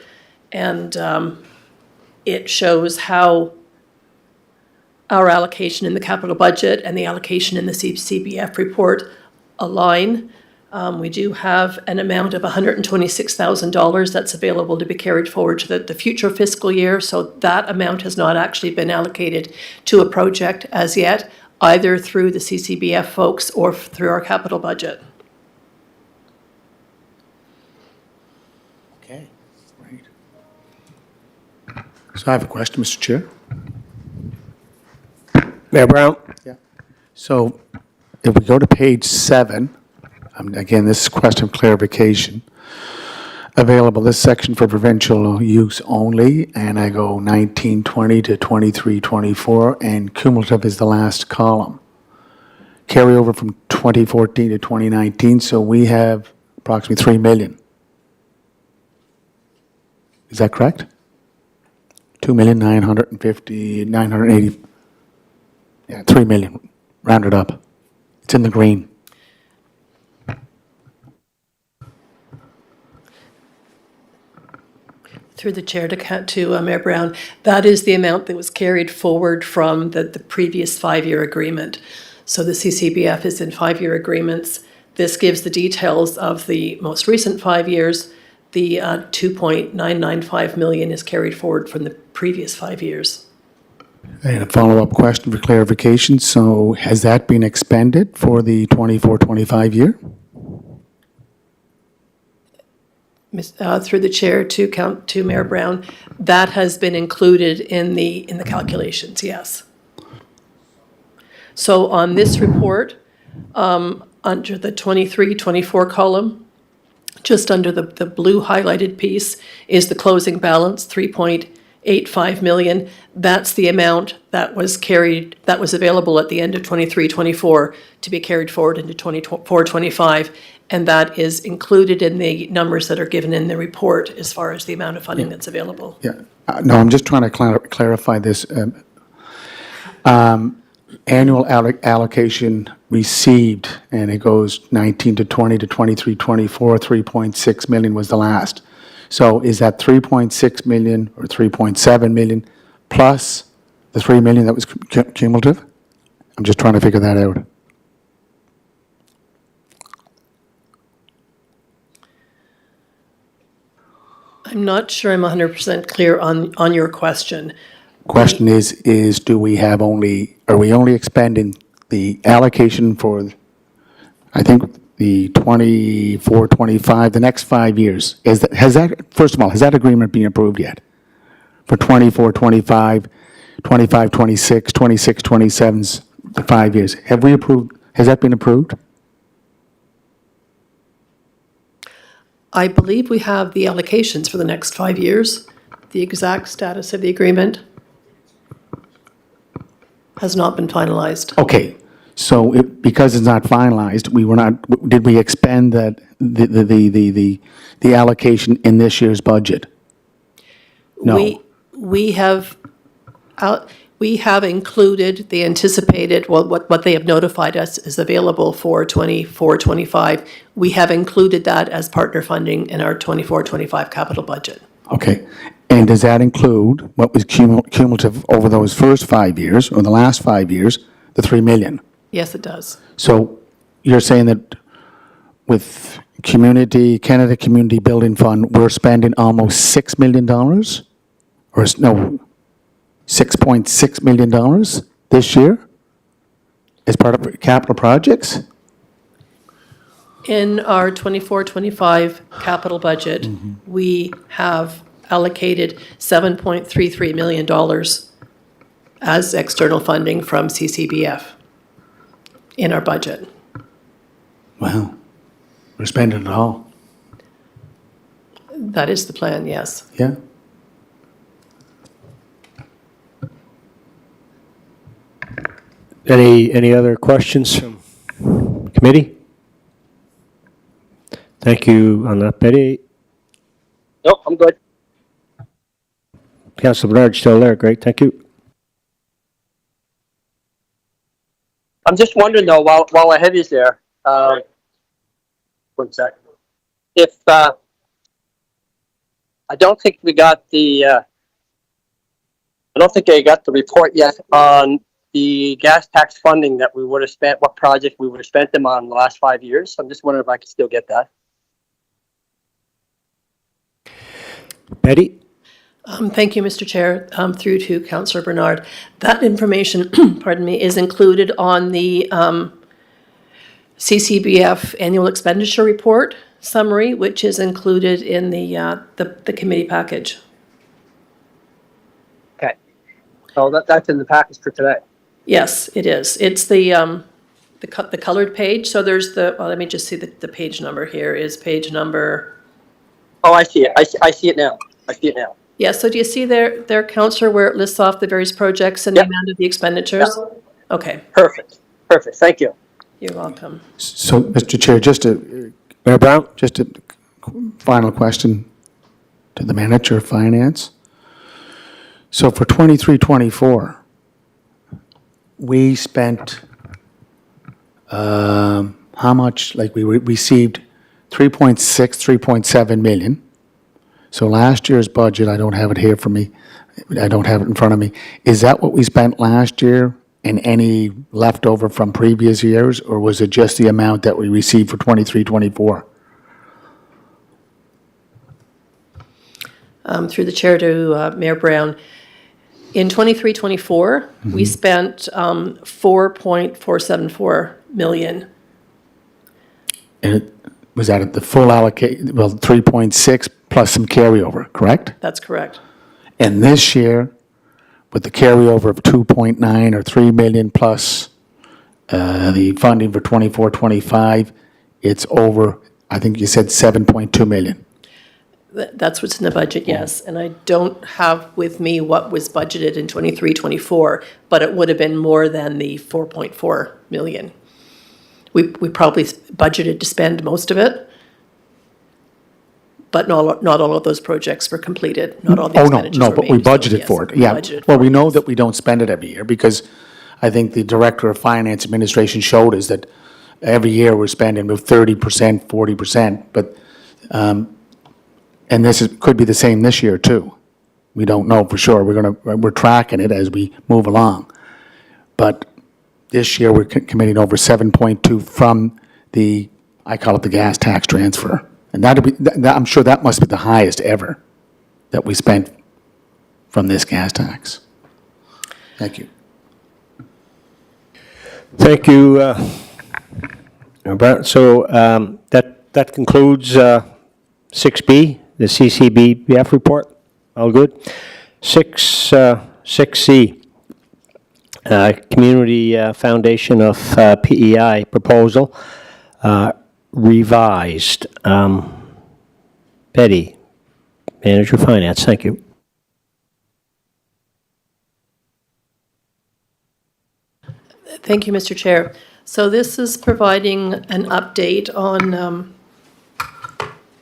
and it shows how our allocation in the capital budget and the allocation in the CCBF report align. We do have an amount of $126,000 that's available to be carried forward to the future fiscal year, so that amount has not actually been allocated to a project as yet, either through the CCBF folks or through our capital budget. Okay, great. So I have a question, Mr. Chair. Mayor Brown? Yeah. So if we go to page 7, again, this is a question of clarification. Available, this section for provincial use only, and I go 1920 to 2324, and cumulative is the last column. Carryover from 2014 to 2019, so we have approximately 3 million. Is that correct? 2,950,980. Yeah, 3 million, rounded up. It's in the green. Through the chair to Mayor Brown, that is the amount that was carried forward from the previous 5-year agreement. So the CCBF is in 5-year agreements. This gives the details of the most recent 5 years. The 2.995 million is carried forward from the previous 5 years. And a follow-up question for clarification. So has that been expended for the 24-25 year? Through the chair to Mayor Brown, that has been included in the calculations, yes. So on this report, under the 23-24 column, just under the blue highlighted piece is the closing balance, 3.85 million. That's the amount that was available at the end of 23-24 to be carried forward into 24-25. And that is included in the numbers that are given in the report as far as the amount of funding that's available. Yeah. No, I'm just trying to clarify this. Annual allocation received, and it goes 19 to 20 to 23, 24, 3.6 million was the last. So is that 3.6 million or 3.7 million plus the 3 million that was cumulative? I'm just trying to figure that out. I'm not sure I'm 100% clear on your question. Question is do we have are we only expending the allocation for, I think, the 24, 25, the next 5 years? First of all, has that agreement been approved yet? For 24, 25, 25, 26, 26, 27's the 5 years. Have we approved, has that been approved? I believe we have the allocations for the next 5 years. The exact status of the agreement has not been finalized. Okay, so because it's not finalized, did we expend the allocation in this year's budget? No. We have included the anticipated, what they have notified us is available for 24-25. We have included that as partner funding in our 24-25 capital budget. Okay, and does that include what was cumulative over those first 5 years, or the last 5 years, the 3 million. Yes, it does. So you're saying that with Canada Community Building Fund, we're spending almost $6 million? No, $6.6 million this year as part of capital projects? In our 24-25 capital budget, we have allocated $7.33 million as external funding from CCBF in our budget. Wow. We're spending it all. That is the plan, yes. Yeah. Any other questions from committee? Thank you on that, Betty. Nope, I'm good. Councillor Bernard still there, great, thank you. I'm just wondering though, while I have you there, one sec. If I don't think we got the, I don't think I got the report yet on the gas tax funding that we would have spent, what project we would have spent them on in the last 5 years. So I'm just wondering if I could still get that. Betty? Thank you, Mr. Chair, through to Councillor Bernard. That information, pardon me, is included on the CCBF annual expenditure report summary, which is included in the committee package. Okay. So that's in the package for today. Yes, it is. It's the colored page. So there's well, let me just see the page number here is page number. Oh, I see it. I see it now. I see it now. Yeah, so do you see there, Councillor, where it lists off the various projects and the Yep. amount of the expenditures? Yep. Okay, Perfect. Perfect. Thank you. you're welcome. So, Mr. Chair, Mayor Brown? just a final question to the manager of finance. So for 23-24, we spent, how much, like we received 3.6, 3.7 million. So last year's budget, I don't have it here for me, I don't have it in front of me. Is that what we spent last year and any leftover from previous years? Or was it just the amount that we received for 23-24? Through the chair to Mayor Brown. In 23-24, we spent 4.474 million. And was that at the full allocate, well, 3.6 plus some carryover, correct? That's correct. And this year, with the carryover of 2.9 or 3 million plus the funding for 24-25, it's over, I think you said 7.2 million. That's what's in the budget, yes. And I don't have with me what was budgeted in 23-24, but it would have been more than the 4.4 million. We probably budgeted to spend most of it, but not all of those projects were completed. Not all the expenditures were made. But we so budgeted yes, for it, we yeah. budgeted Well, for we it, know yes. that we don't spend it every year because I think the Director of Finance Administration showed us that every year we're spending about 30%, 40%, but, and could be the same this year too. We don't know for sure. We're tracking it as we move along. But this year, we're committing over 7.2 from I call it the gas tax transfer. And I'm sure that must be the highest ever that we spent from this gas tax. Thank you. Thank you, Brown. So that concludes 6B, the CCBF report. All good. 6C, Community Foundation of PEI proposal, revised. Betty, Manager of Finance, thank you. Thank you, Mr. Chair. So this is providing an update on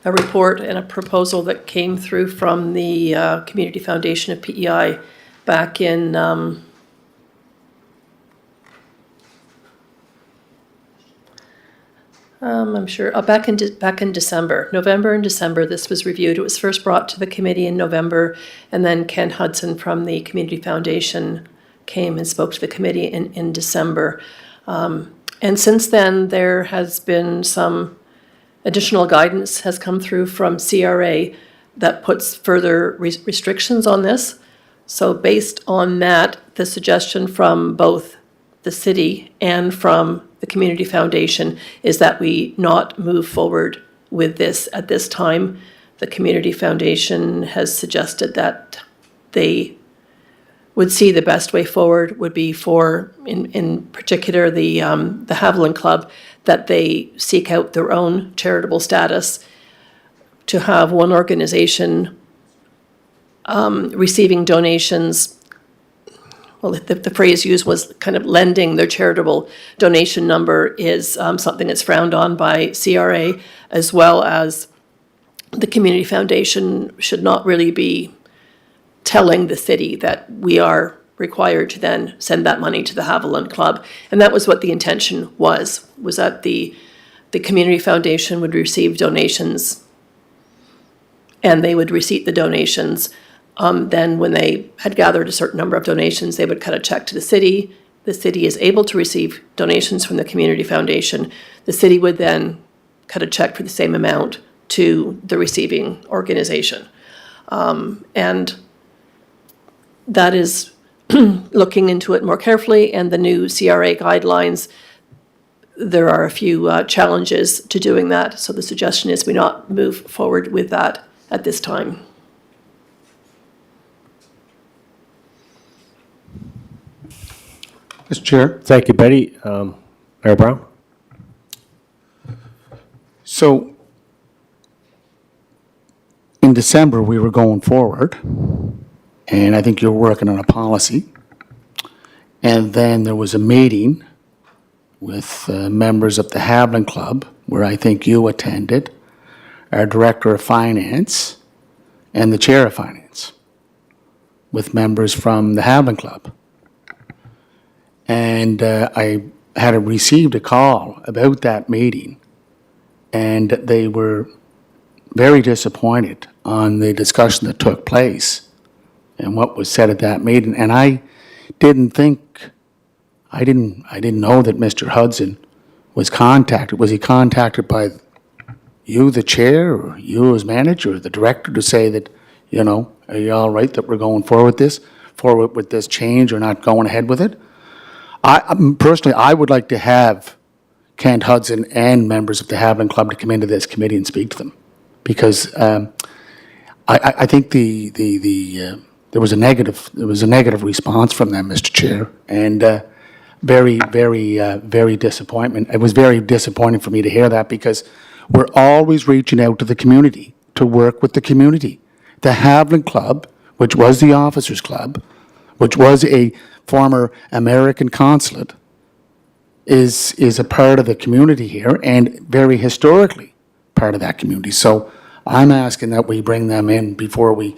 a report and a proposal that came through from the Community Foundation of PEI back in I'm sure, back in December, November and December, this was reviewed. It was first brought to the committee in November, and then Ken Hudson from the Community Foundation came and spoke to the committee in December. And since then, there has been some additional guidance has come through from CRA that puts further restrictions on this. So based on that, the suggestion from both the city and from the Community Foundation is that we not move forward with this at this time. The Community Foundation has suggested that they would see the best way forward would be for, in particular, the Haviland Club, that they seek out their own charitable status, to have one organization receiving donations. Well, the phrase used was kind of lending their charitable donation number is something that's frowned on by CRA, as well as the Community Foundation should not really be telling the city that we are required to then send that money to the Haviland Club. And that was what the intention was that the Community Foundation would receive donations and they would receipt the donations. Then when they had gathered a certain number of donations, they would cut a check to the city. The city is able to receive donations from the Community Foundation. The city would then cut a check for the same amount to the receiving organization. And that is looking into it more carefully, and the new CRA guidelines, there are a few challenges to doing that. So the suggestion is we not move forward with that at this time. Mr. Chair. Thank you, Betty. Mayor Brown? So in December, we were going forward, and I think you're working on a policy. And then there was a meeting with members of the Haviland Club, where I think you attended, our Director of Finance, and the Chair of Finance, with members from the Haviland Club. And I had received a call about that meeting, and they were very disappointed on the discussion that took place and what was said at that meeting. And I didn't know that Mr. Hudson was contacted. Was he contacted by you, the chair, or you as manager, or the director, to say that, are you all right that we're going forward with this change, or not going ahead with it? Personally, I would like to have Kent Hudson and members of the Haviland Club to come into this committee and speak to them, because I think there was a negative response from them, Mr. Chair, and very disappointment. It was very disappointing for me to hear that, because we're always reaching out to the community to work with the community. The Haviland Club, which was the Officers Club, which was a former American consulate, is a part of the community here, and very historically part of that community. So I'm asking that we bring them in before we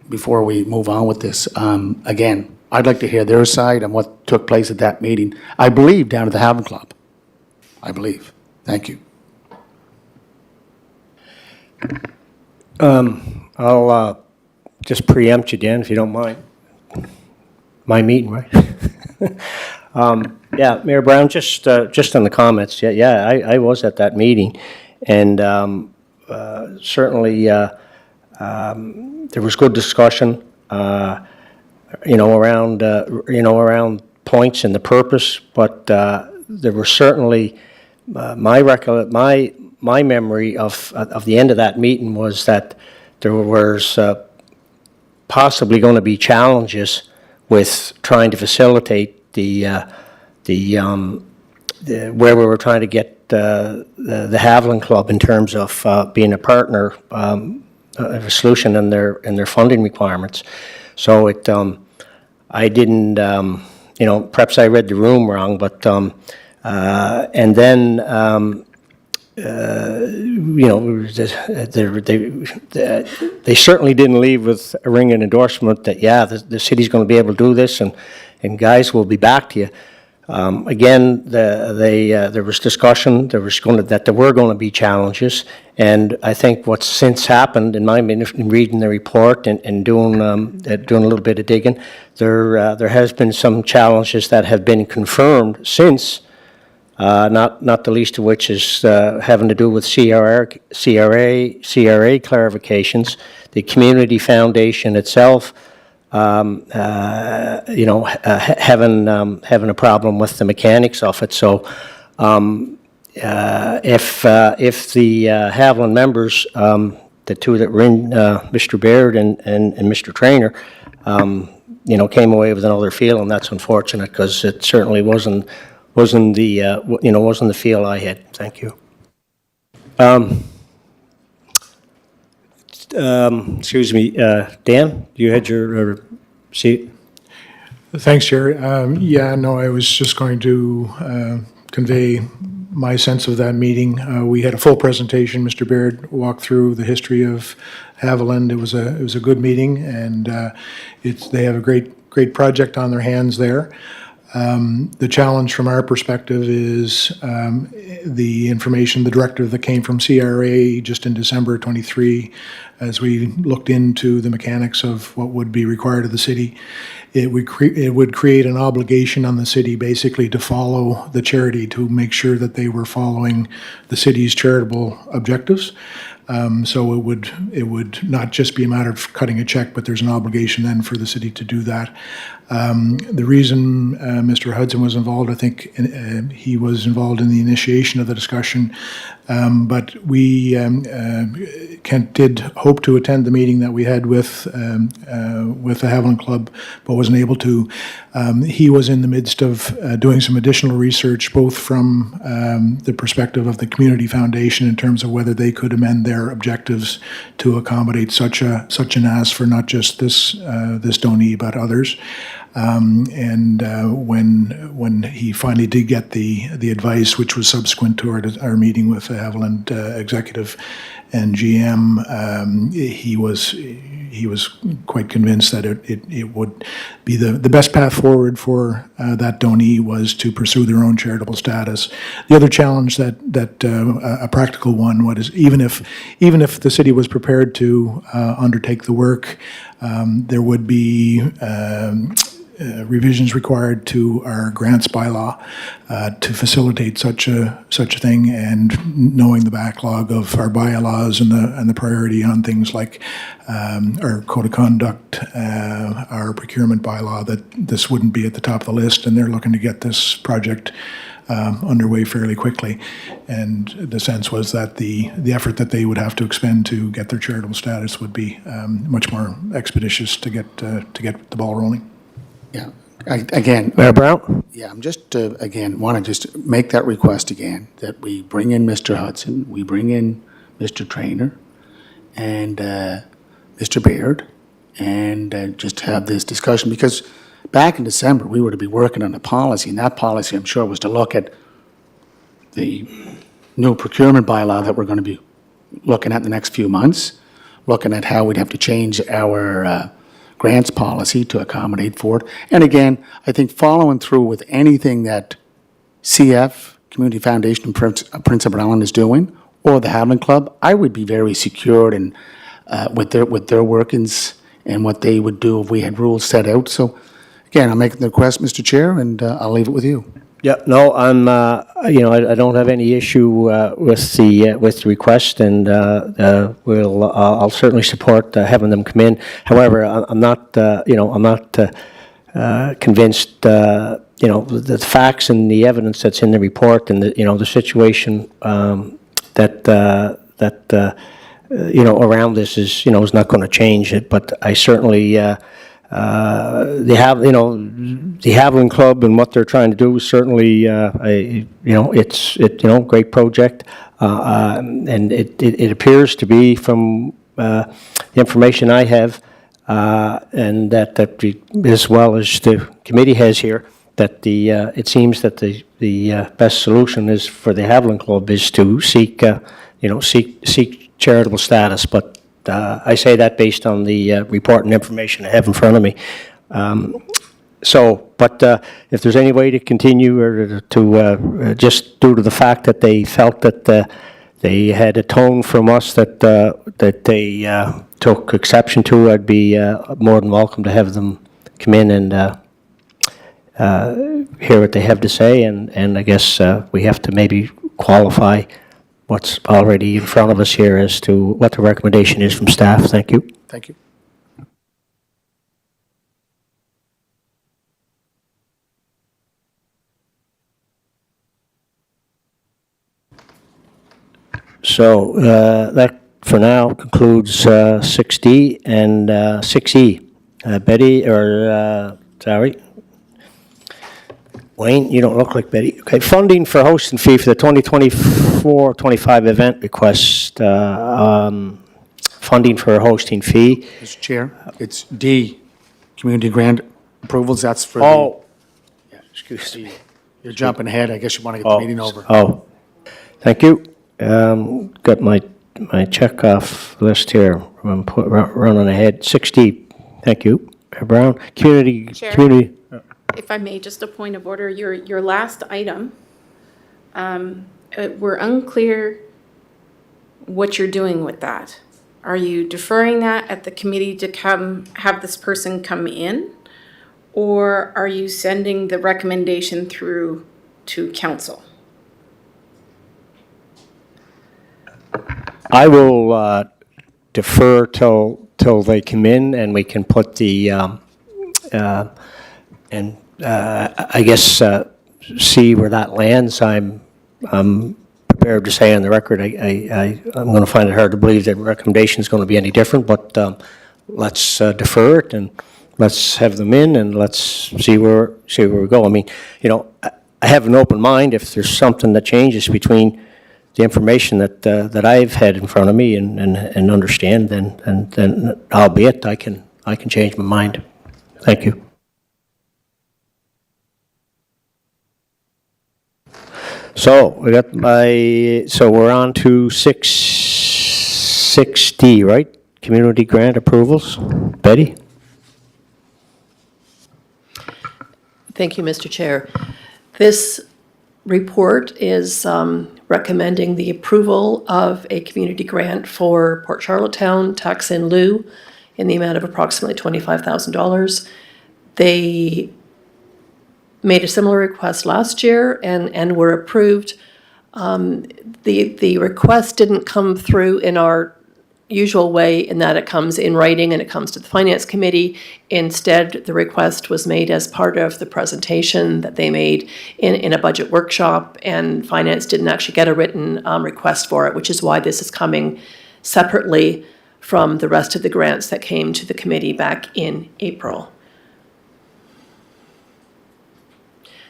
move on with this. Again, I'd like to hear their side on what took place at that meeting. I believe down at the Haviland Club. I believe. Thank you. I'll just preempt you, Dan, if you don't mind. My meeting, right? Yeah, Mayor Brown, just on the comments, I was at that meeting, and certainly there was good discussion, around points and the purpose, but there were certainly my memory of the end of that meeting was that there was possibly going to be challenges with trying to facilitate the where we were trying to get the Haviland Club in terms of being a partner of a solution in their funding requirements. So I didn't, perhaps I read the room wrong, but and then they certainly didn't leave with a ringing endorsement that, the city's going to be able to do this, and guys, we'll be back to you. Again, there was discussion, that there were going to be challenges, and I think what's since happened, in reading the report and doing a little bit of digging, there has been some challenges that have been confirmed since, not the least of which is having to do with CRA clarifications, the community foundation itself, having a problem with the mechanics of it. So, if the Haviland members, the two that were in, Mr. Baird and Mr. Trainer, came away with another feeling, that's unfortunate, because it certainly wasn't the feel I had. Thank you. Excuse me, Dan, you had your seat? Thanks, Chair. Yeah, no, I was just going to convey my sense of that meeting. We had a full presentation. Mr. Baird walked through the history of Haviland. It was a good meeting, and they have a great project on their hands there. The challenge from our perspective is the information, the directive that came from CRA just in December 23, as we looked into the mechanics of what would be required of the city. It would create an obligation on the city basically to follow the charity, to make sure that they were following the city's charitable objectives. So it would not just be a matter of cutting a check, but there's an obligation then for the city to do that. The reason Mr. Hudson was involved, I think he was involved in the initiation of the discussion, but we did hope to attend the meeting that we had with the Haviland Club, but wasn't able to. He was in the midst of doing some additional research, both from the perspective of the Community Foundation in terms of whether they could amend their objectives to accommodate such an ask for not just this donee but others. When he finally did get the advice, which was subsequent to our meeting with the Haviland executive and GM, he was quite convinced that it would be the best path forward for that donee was to pursue their own charitable status. The other challenge that a practical one, even if the city was prepared to undertake the work, there would be revisions required to our grants bylaw to facilitate such a thing, and knowing the backlog of our bylaws and the priority on things like our code of conduct, our procurement bylaw, that this wouldn't be at the top of the list, and they're looking to get this project underway fairly quickly. And the sense was that the effort that they would have to expend to get their charitable status would be much more expeditious to get the ball rolling. Yeah, again. Mayor Brown? Yeah, I'm just, again, want to just make that request again, that we bring in Mr. Hudson, we bring in Mr. Trainer and Mr. Baird, and just have this discussion, because back in December, we were to be working on a policy, and that policy, I'm sure, was to look at the new procurement bylaw that we're going to be looking at the next few months, looking at how we'd have to change our grants policy to accommodate for it. And again, I think following through with anything that CF, Community Foundation of Prince Edward Island, is doing, or the Haviland Club, I would be very secured in with their workings and what they would do if we had rules set out. So again, I'm making the request, Mr. Chair, and I'll leave it with you. Yeah, no, I'm, I don't have any issue with the request, and I'll certainly support having them come in. However, I'm not convinced, the facts and the evidence that's in the report and the situation around this is not going to change it. But I certainly. The Haviland Club and what they're trying to do is certainly, it's great project, and it appears to be from the information I have, and that as well as the committee has here, that it seems that the best solution is for the Haviland Club is to seek charitable status, but. I say that based on the report and information I have in front of me. But if there's any way to continue or to, just due to the fact that they felt that they had a tone from us that they took exception to, I'd be more than welcome to have them come in and hear what they have to say, and I guess we have to maybe qualify what's already in front of us here as to what the recommendation is from staff. Thank you. Thank you. So that, for now, concludes 6D and 6E. Betty, or, sorry. Wayne, you don't look like Betty. Okay, funding for hosting fee for the 2024-25 event request. Funding for a hosting fee. Mr. Chair, it's D, community grant approvals, that's for the, Oh, excuse me. you're jumping ahead, I guess you want to get the meeting over. Oh, thank you. Got my check-off list here. I'm running ahead. 6D, thank you. Brown, Chair. community. If I may, just a point of order, your last item, we're unclear what you're doing with that. Are you deferring that at the committee to come, have this person come in? Or are you sending the recommendation through to council? I will defer till they come in and we can put the, I guess, see where that lands. I'm prepared to say on the record, I'm going to find it hard to believe that recommendation is going to be any different, but let's defer it and let's have them in and let's see where we go. I mean, I have an open mind. If there's something that changes between the information that I've had in front of me and understand, then albeit I can change my mind. Thank you. So we're on to 6D, right? Community grant approvals. Betty? Thank you, Mr. Chair. This report is recommending the approval of a community grant for Port Charlottetown tax in lieu in the amount of approximately $25,000. They made a similar request last year and were approved. The request didn't come through in our usual way in that it comes in writing and it comes to the Finance Committee. Instead, the request was made as part of the presentation that they made in a budget workshop, and Finance didn't actually get a written request for it, which is why this is coming separately from the rest of the grants that came to the committee back in April.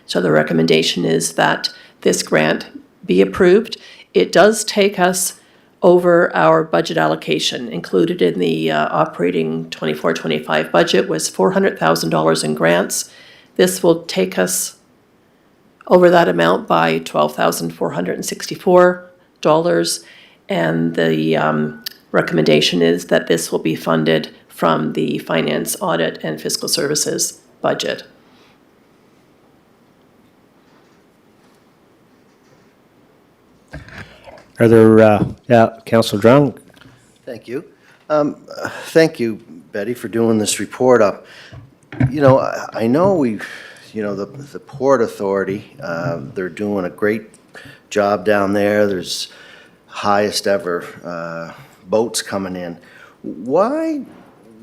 So the recommendation is that this grant be approved. It does take us over our budget allocation. Included in the operating 24-25 budget was $400,000 in grants. This will take us over that amount by $12,464, and the recommendation is that this will be funded from the Finance, Audit, and Fiscal Services budget. Are there, Councillor Drown? Thank you. Thank you, Betty, for doing this report up. I know the Port Authority, they're doing a great job down there. There's highest ever boats coming in. Why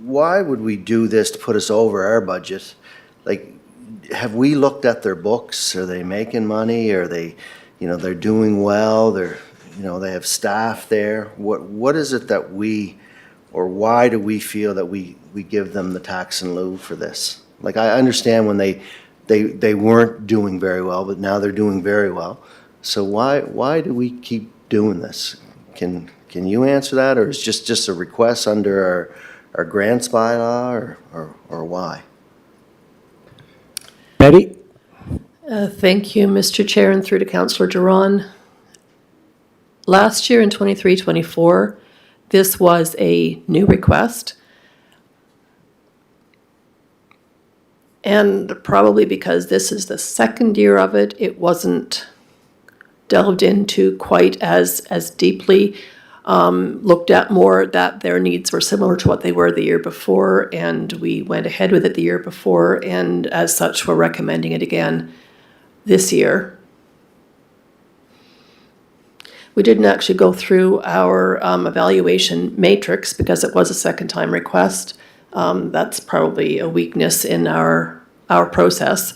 would we do this to put us over our budget? Like, have we looked at their books? Are they making money? Are they, they're doing well? They have staff there. What is it that or why do we feel that we give them the tax in lieu for this? Like, I understand when they weren't doing very well, but now they're doing very well. So why do we keep doing this? Can you answer that, or is just a request under our grants bylaw, or why? Betty? Thank you, Mr. Chair, and through to Councillor Duran. Last year in 23-24, this was a new request. And probably because this is the second year of it, it wasn't delved into quite as deeply, looked at more that their needs were similar to what they were the year before, and we went ahead with it the year before, and as such, we're recommending it again this year. We didn't actually go through our evaluation matrix because it was a second-time request. That's probably a weakness in our process.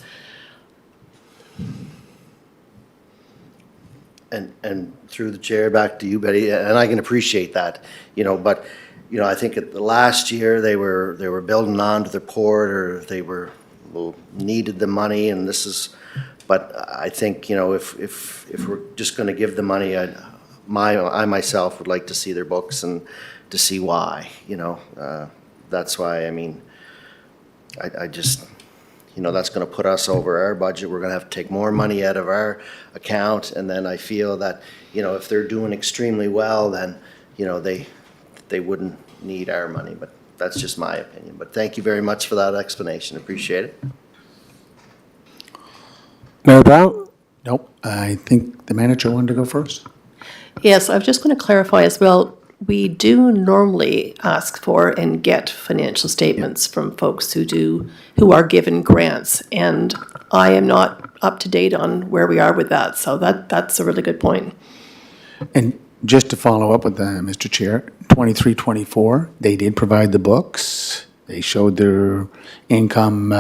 And through the chair, back to you, Betty, and I can appreciate that, but, I think at the last year, they were building onto the port, or they needed the money, and but I think, if we're just gonna give the money, I myself would like to see their books and to see why, that's why, I just, that's going to put us over our budget. We're going to have to take more money out of our account. And then I feel that, if they're doing extremely well, then, they wouldn't need our money. But that's just my opinion. But thank you very much for that explanation. Appreciate it. Mayor Brown? Nope, I think the manager wanted to go first. Yes, I was just going to clarify as well. We do normally ask for and get financial statements from folks who are given grants, and I am not up to date on where we are with that. So that's a really good point. And just to follow up with Mr. Chair, 23-24, they did provide the books. They showed their income,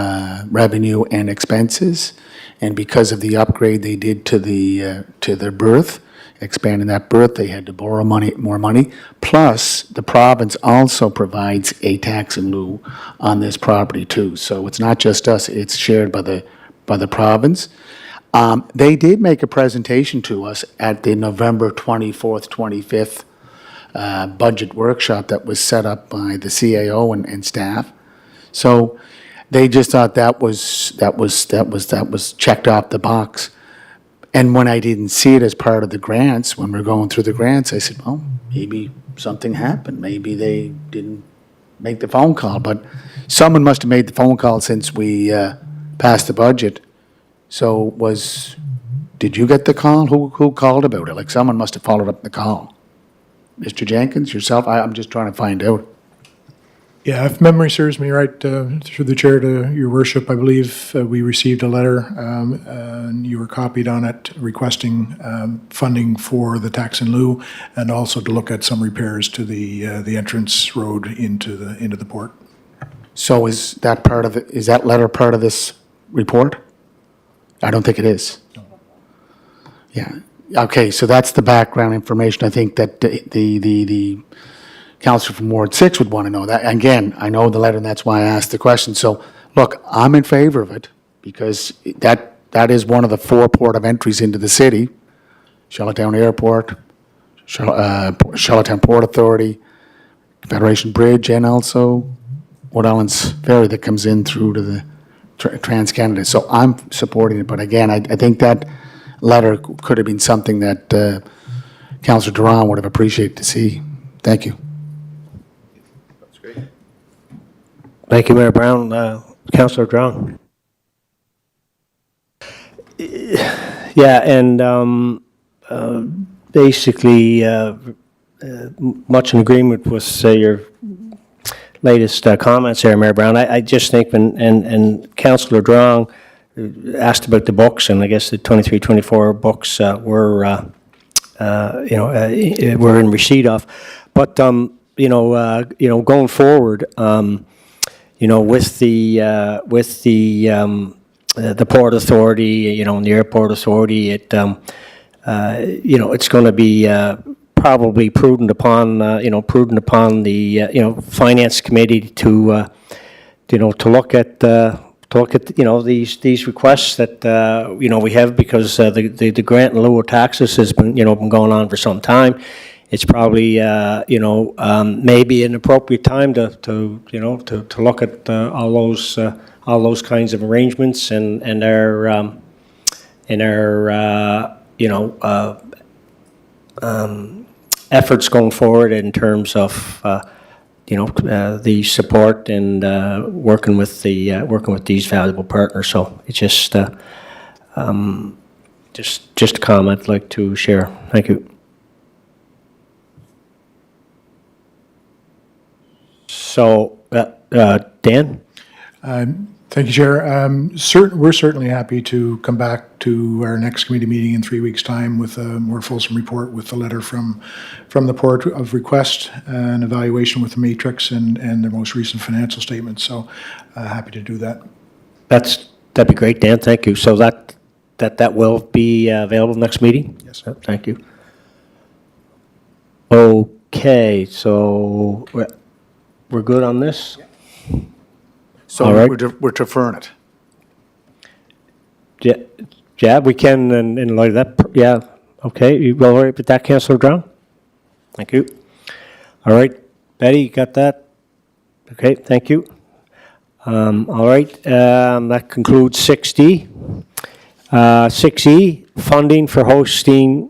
revenue, and expenses, and because of the upgrade they did to their berth, expanding that berth, they had to borrow more money. Plus, the province also provides a tax in lieu on this property too. So it's not just us; it's shared by the province. They did make a presentation to us at the November 24th, 25th budget workshop that was set up by the CAO and staff. So they just thought that was checked off the box. And when I didn't see it as part of the grants, when we're going through the grants, I said, well, maybe something happened. Maybe they didn't make the phone call. But someone must have made the phone call since we passed the budget. So did you get the call? Who called about it? Like someone must have followed up the call. Mr. Jenkins, yourself? I'm just trying to find out. Yeah, if memory serves me right, through the chair to your worship, I believe we received a letter, and you were copied on it requesting funding for the tax in lieu, and also to look at some repairs to the entrance road into the port. So is that letter part of this report? I don't think it is. Yeah. Okay, so that's the background information. I think that the Councillor from Ward 6 would want to know that. Again, I know the letter, and that's why I asked the question. So, look, I'm in favor of it because that is one of the 4 port of entries into the city. Charlottetown Airport, Charlottetown Port Authority, Federation Bridge, and also Wood Islands Ferry that comes in through to the Trans-Canada. So I'm supporting it. But again, I think that letter could have been something that Councillor Duran would have appreciated to see. Thank you. Thank you, Mayor Brown. Councillor Drown. Yeah, and basically, much in agreement with your latest comments there, Mayor Brown. I just think and Councillor Drown asked about the books, and I guess the 23-24 books were in receipt of, but going forward. With the Port Authority, and the Airport Authority, it's going to be probably prudent upon the Finance Committee to look at these requests that we have, because the grant in lieu of taxes has been going on for some time. It's probably maybe an appropriate time to look at all those kinds of arrangements and our efforts going forward in terms of the support and working with these valuable partners. So it's just a comment I'd like to share. Thank you. So, Dan? Thank you, Chair. We're certainly happy to come back to our next committee meeting in 3 weeks' time with a more fulsome report with the letter from the port of request, an evaluation with the matrix and their most recent financial statements. So happy to do that. That'd be great, Dan. Thank you. So that will be available next meeting? Yes. Thank you. Okay, so we're good on this? So All right. we're deferring it. Yeah, we can, in light of that, yeah, okay, you all right with that, Councillor Drown? Thank you. All right, Betty, you got that? Okay, thank you. All right, that concludes 6D. 6E, funding for hosting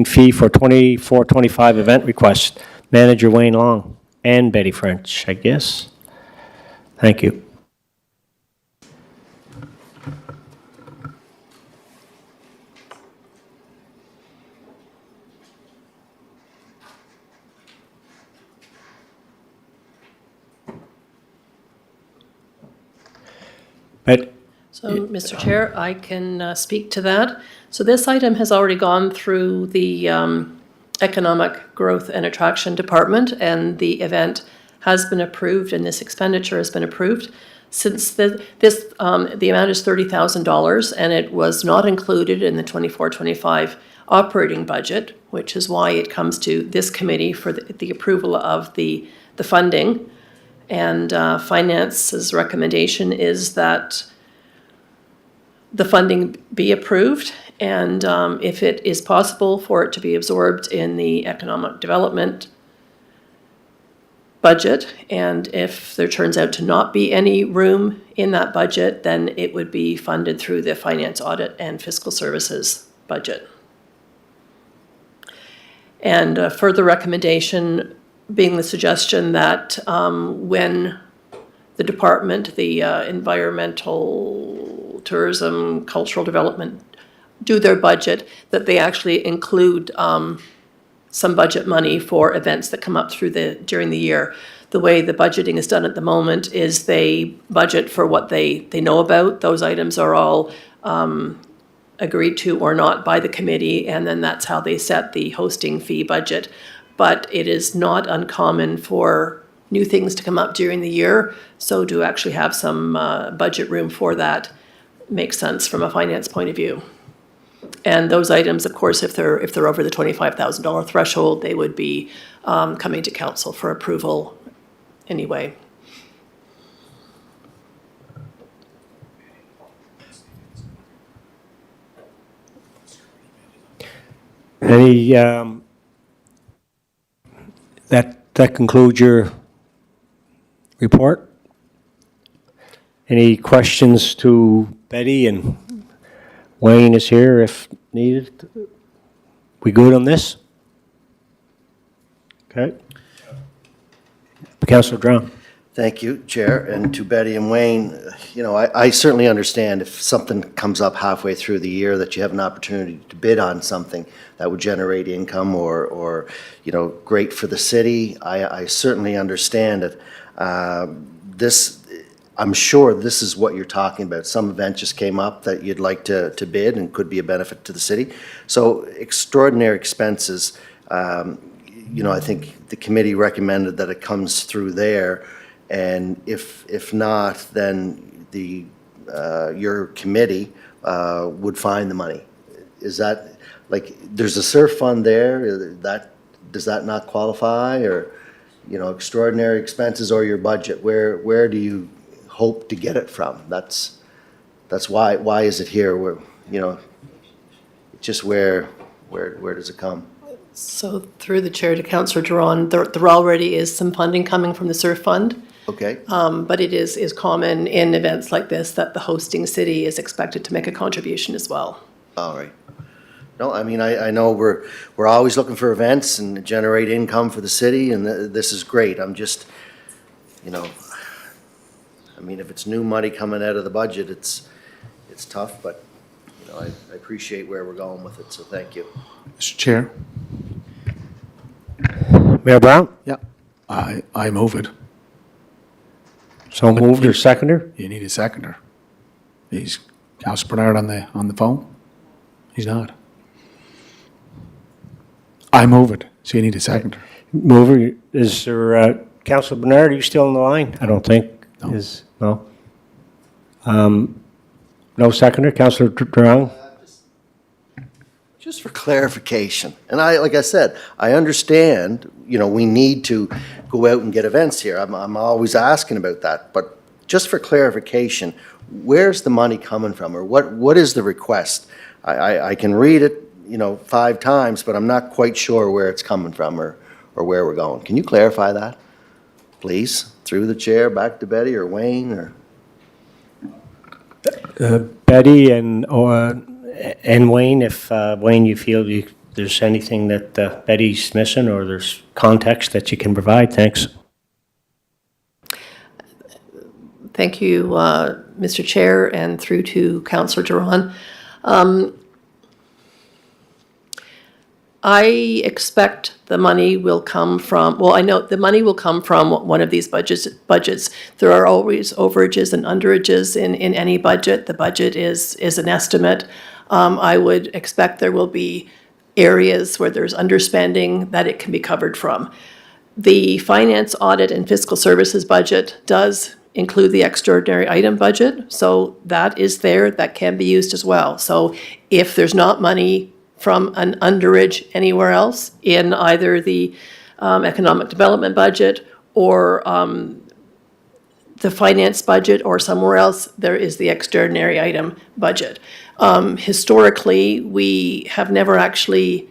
fee for 24-25 event request. Manager Wayne Long and Betty French, I guess. Thank you. But So, Mr. Chair, I can speak to that. So this item has already gone through the Economic Growth and Attraction Department, and the event has been approved, and this expenditure has been approved. Since the amount is $30,000, and it was not included in the 24-25 operating budget, which is why it comes to this committee for the approval of the funding. And Finance's recommendation is that the funding be approved, and if it is possible for it to be absorbed in the economic development budget, and if there turns out to not be any room in that budget, then it would be funded through the finance, audit, and fiscal services budget. And a further recommendation being the suggestion that when the department, the environmental, tourism, cultural development, do their budget, that they actually include some budget money for events that come up during the year. The way the budgeting is done at the moment is they budget for what they know about. Those items are all agreed to or not by the committee, and then that's how they set the hosting fee budget. But it is not uncommon for new things to come up during the year, so to actually have some budget room for that makes sense from a finance point of view. And those items, of course, if they're over the $25,000 threshold, they would be coming to council for approval anyway. any, that concludes your report? Any questions to Betty? And Wayne is here if needed. We good on this? Okay. Councillor Drown. Thank you, Chair, and to Betty and Wayne. I certainly understand if something comes up halfway through the year that you have an opportunity to bid on something that would generate income or great for the city. I certainly understand it. I'm sure this is what you're talking about. Some event just came up that you'd like to bid and could be a benefit to the city. So extraordinary expenses, I think the committee recommended that it comes through there. And if not, then your committee would find the money. Is that, there's a SURF fund there, does that not qualify? Or, extraordinary expenses or your budget, where do you hope to get it from? That's why is it here? Just where does it come? So through the chair to Councillor Duran, there already is some funding coming from the SURF fund. Okay. But it is common in events like this that the hosting city is expected to make a contribution as well. All right. No, I mean, I know we're always looking for events and generate income for the city, and this is great. I'm just, you know, I mean, if it's new money coming out of the budget, it's tough, but, you know, I appreciate where we're going with it, so thank you. Mr. Chair? Mayor Brown? Yeah. I move it. So moved or seconder? You need a seconder. Is Councillor Bernard on the phone? He's not. I move it, so you need a seconder. Mover, is there, Councilor Bernard, are you still on the line? I don't think. No. No? No seconder? Councilor Drown? Just for clarification, and like I said, I understand, you know, we need to go out and get events here. I'm always asking about that, but just for clarification, where's the money coming from, or what is the request? I can read it, you know, 5 times, but I'm not quite sure where it's coming from or where we're going. Can you clarify that, please? Through the chair, back to Betty or Wayne, or? Betty and Wayne, if, Wayne, you feel there's anything that Betty's missing or there's context that you can provide, thanks. Thank you, Mr. Chair, and through to Councillor Duran. I expect the money will come from, well, I know the money will come from one of these budgets. There are always overages and underages in any budget. The budget is an estimate. I would expect there will be areas where there's underspending that it can be covered from. The finance, audit, and fiscal services budget does include the extraordinary item budget, so that is there, that can be used as well. So if there's not money from an underage anywhere else in either the economic development budget or the finance budget or somewhere else, there is the extraordinary item budget. Historically, we have never actually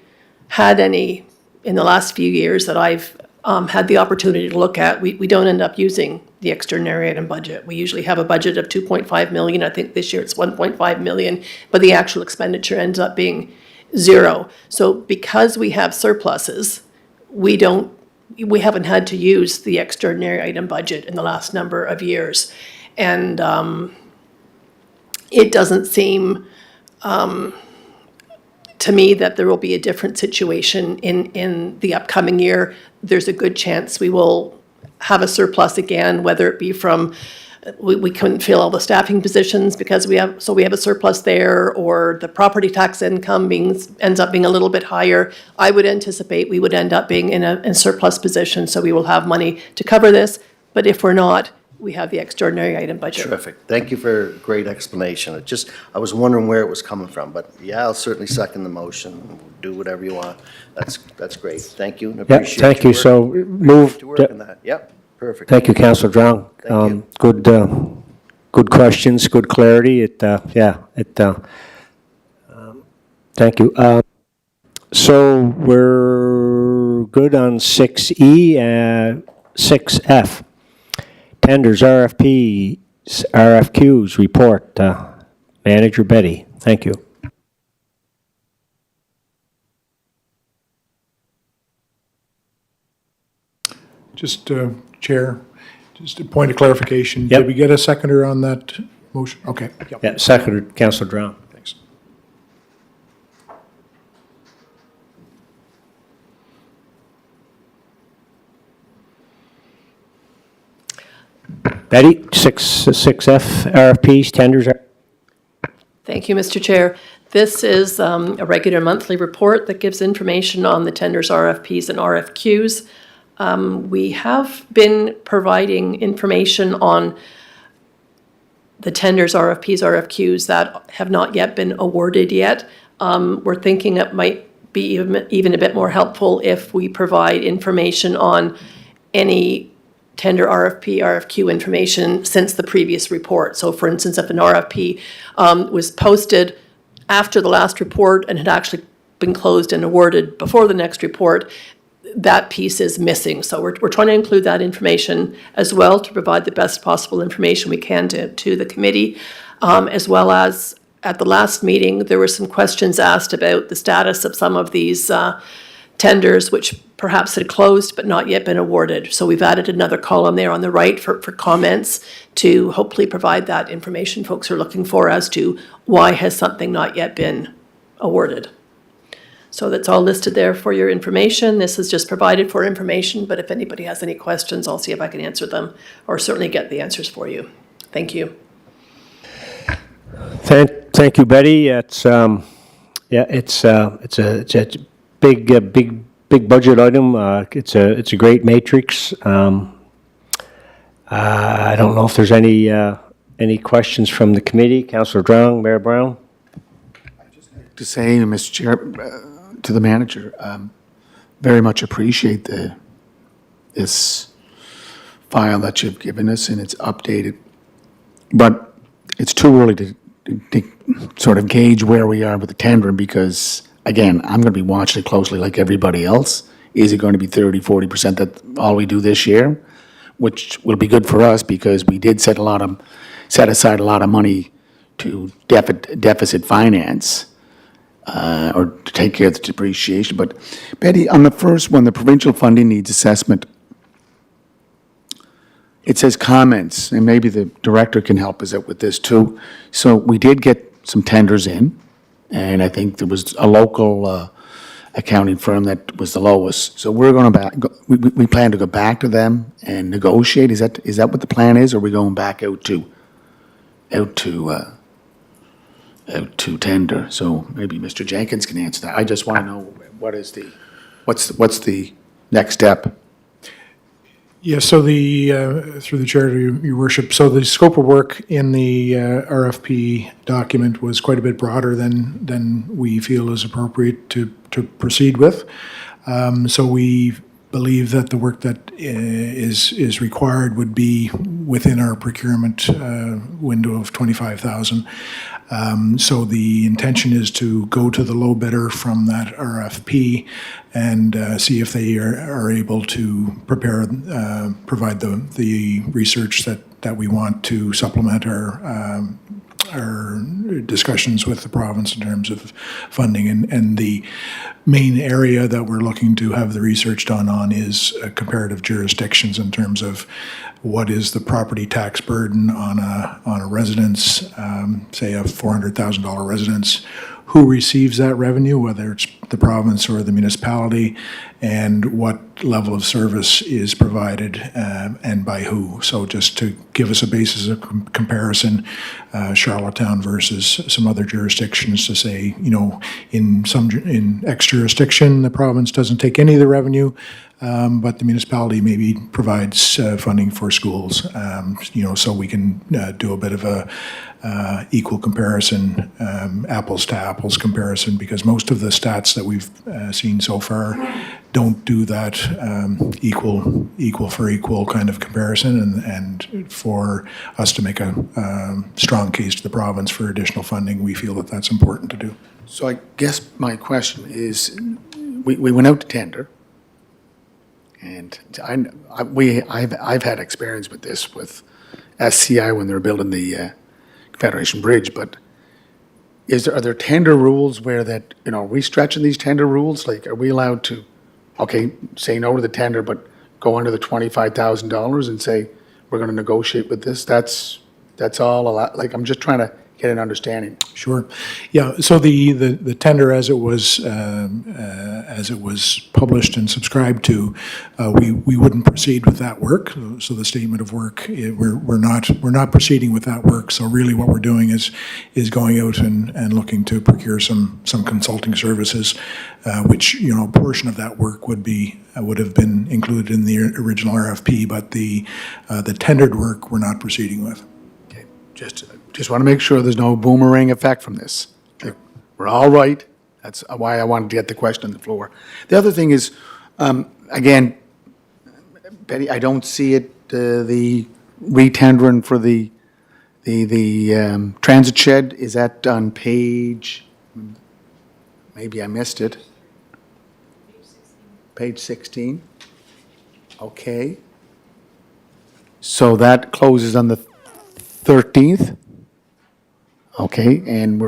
had any, in the last few years that I've had the opportunity to look at, we don't end up using the extraordinary item budget. We usually have a budget of 2.5 million. I think this year it's 1.5 million, but the actual expenditure ends up being 0. So because we have surpluses, we haven't had to use the extraordinary item budget in the last number of years. And it doesn't seem to me that there will be a different situation in the upcoming year. There's a good chance we will have a surplus again, whether it be from we couldn't fill all the staffing positions because we have a surplus there, or the property tax income ends up being a little bit higher. I would anticipate we would end up being in a surplus position, so we will have money to cover this. But if we're not, we have the extraordinary item budget. Terrific. Thank you for a great explanation. I was wondering where it was coming from, but yeah, I'll certainly second the motion. Do whatever you want. That's great. Thank you. And Yeah, appreciate thank you. your So work- move. to work in that. Yep, perfect. Thank you, Councillor Drown. Thank you. Good questions, good clarity. Thank you. So we're good on 6E, 6F. Tenders, RFPs, RFQs report. Manager Betty, thank you. Just, Chair, just a point of clarification. Yep. Did we get a seconder on that motion? Okay. Yep. Yeah, seconded, Councillor Drown. Thanks. Betty, 6F, RFPs, tenders. Thank you, Mr. Chair. This is a regular monthly report that gives information on the tenders, RFPs, and RFQs. We have been providing information on the tenders, RFPs, RFQs that have not yet been awarded yet. We're thinking it might be even a bit more helpful if we provide information on any tender RFP, RFQ information since the previous report. So for instance, if an RFP was posted after the last report and had actually been closed and awarded before the next report, that piece is missing. So we're trying to include that information as well to provide the best possible information we can to the committee, as well as at the last meeting, there were some questions asked about the status of some of these tenders, which perhaps had closed but not yet been awarded. So we've added another column there on the right for comments to hopefully provide that information folks are looking for as to why has something not yet been awarded. So that's all listed there for your information. This is just provided for information, but if anybody has any questions, I'll see if I can answer them or certainly get the answers for you. Thank you. Thank you, Betty. It's it's a big budget item. It's a great matrix. I don't know if there's any questions from the committee. Councillor Drong, Mayor Brown. To say, Mr. Chair, to the manager, very much appreciate this file that you've given us, and it's updated. But it's too early to sort of gauge where we are with the tendering because, again, I'm going to be watching it closely like everybody else. Is it going to be 30, 40% that all we do this year? Which will be good for us because we did set aside a lot of money to deficit finance or to take care of the depreciation. But Betty, on the first one, the provincial funding needs assessment, it says comments, and maybe the director can help us out with this too. So we did get some tenders in, and I think there was a local accounting firm that was the lowest. So we're going to we plan to go back to them and negotiate. Is that what the plan is, or are we going back out to tender? So maybe Mr. Jenkins can answer that. I just want to know what's the next step. Yeah, so through the chair to your worship, so the scope of work in the RFP document was quite a bit broader than we feel is appropriate to proceed with. So we believe that the work that is required would be within our procurement window of 25,000. So the intention is to go to the low bidder from that RFP and see if they are able to provide the research that we want to supplement our discussions with the province in terms of funding. And the main area that we're looking to have the research done on is comparative jurisdictions in terms of what is the property tax burden on a residence, say a $400,000 residence, who receives that revenue, whether it's the province or the municipality, and what level of service is provided and by who. So just to give us a basis of comparison, Charlottetown versus some other jurisdictions to say, in X jurisdiction, the province doesn't take any of the revenue, but the municipality maybe provides funding for schools, so we can do a bit of a equal comparison, apples to apples comparison, because most of the stats that we've seen so far don't do that equal for equal kind of comparison, and for us to make a strong case to the province for additional funding, we feel that that's important to do. So I guess my question is, we went out to tender, and I've had experience with this with SCI when they're building the Federation Bridge, but are there tender rules where that, are we stretching these tender rules? Like, are we allowed to, say no to the tender, but go under the $25,000 and say, we're going to negotiate with this? That's all a lot. Like, I'm just trying to get an understanding. Sure. Yeah, so the tender as it was published and subscribed to, we wouldn't proceed with that work. So the statement of work, we're not proceeding with that work. So really what we're doing is going out and looking to procure some consulting services, which, a portion of that work would have been included in the original RFP, but the tendered work we're not proceeding with. Okay, just want to make sure there's no boomerang effect from this. Sure. We're all right. That's why I wanted to get the question on the floor. The other thing is, again, Betty, I don't see it, the retendering for the transit shed. Is that on page, maybe I missed it. Page 16. Okay. So that closes on the 13th Okay, and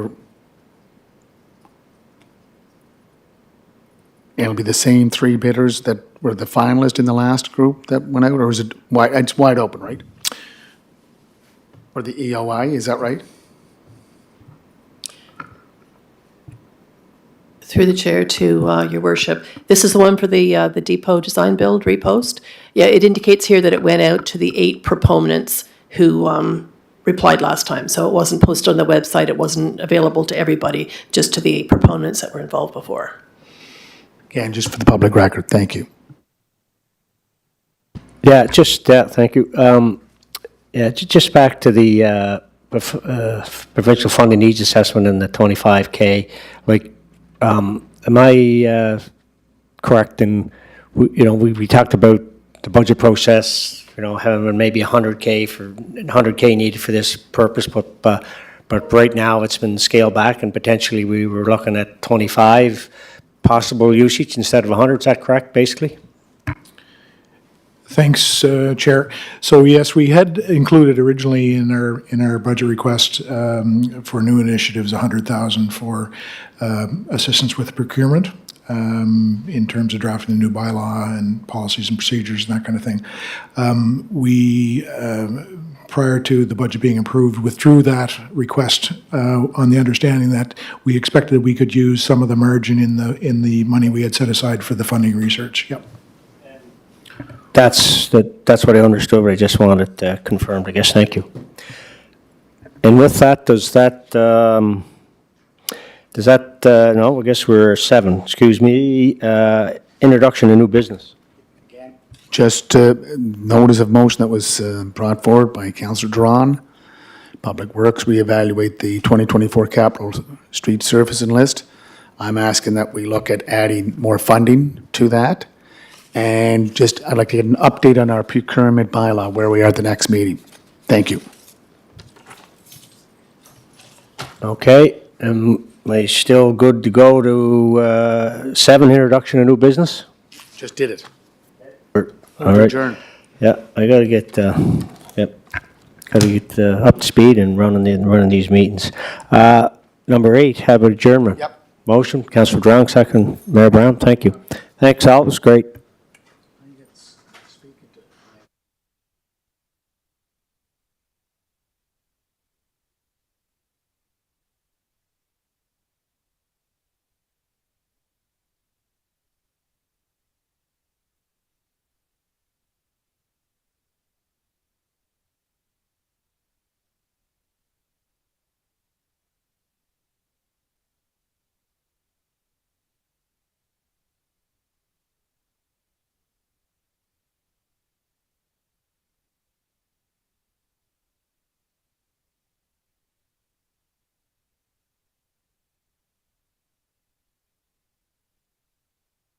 it'll be the same three bidders that were the finalists in the last group that went out, or is it wide, it's wide open, right? Or the EOI, is that right? Through the chair to your worship. This is the one for the depot design build repost. Yeah, it indicates here that it went out to the 8 proponents who replied last time. So it wasn't posted on the website. It wasn't available to everybody, just to the 8 proponents that were involved before. Again, just for the public record, thank you. Yeah, just, thank you. Yeah, just back to the provincial funding needs assessment and the 25K, like, am I correct in, we talked about the budget process, having maybe 100K needed for this purpose, but right now it's been scaled back and potentially we were looking at 25 possible usage instead of 100, is that correct, basically? Thanks, Chair. So yes, we had included originally in our budget request for new initiatives, 100,000 for assistance with procurement in terms of drafting the new bylaw and policies and procedures and that kind of thing. We, prior to the budget being approved, withdrew that request on the understanding that we expected we could use some of the margin in the money we had set aside for the funding research. Yep. That's what I understood, but I just wanted confirmed, I guess. Thank you. And with that, no, I guess we're 7, excuse me, introduction to new business. Just notice of motion that was brought forward by Councillor Drawn. Public Works, we evaluate the 2024 capital street surfacing list. I'm asking that we look at adding more funding to that. And just, I'd like to get an update on our procurement bylaw, where we are at the next meeting. Thank you. Okay, am I still good to go to 7, introduction to new business? Just did it. All right. Adjourn. Yeah, I gotta get, up to speed and running these meetings. Number 8, have an adjournment. Yep. Motion, Councillor Drown, second, Mayor Brown, thank you. Thanks, Al, it was great.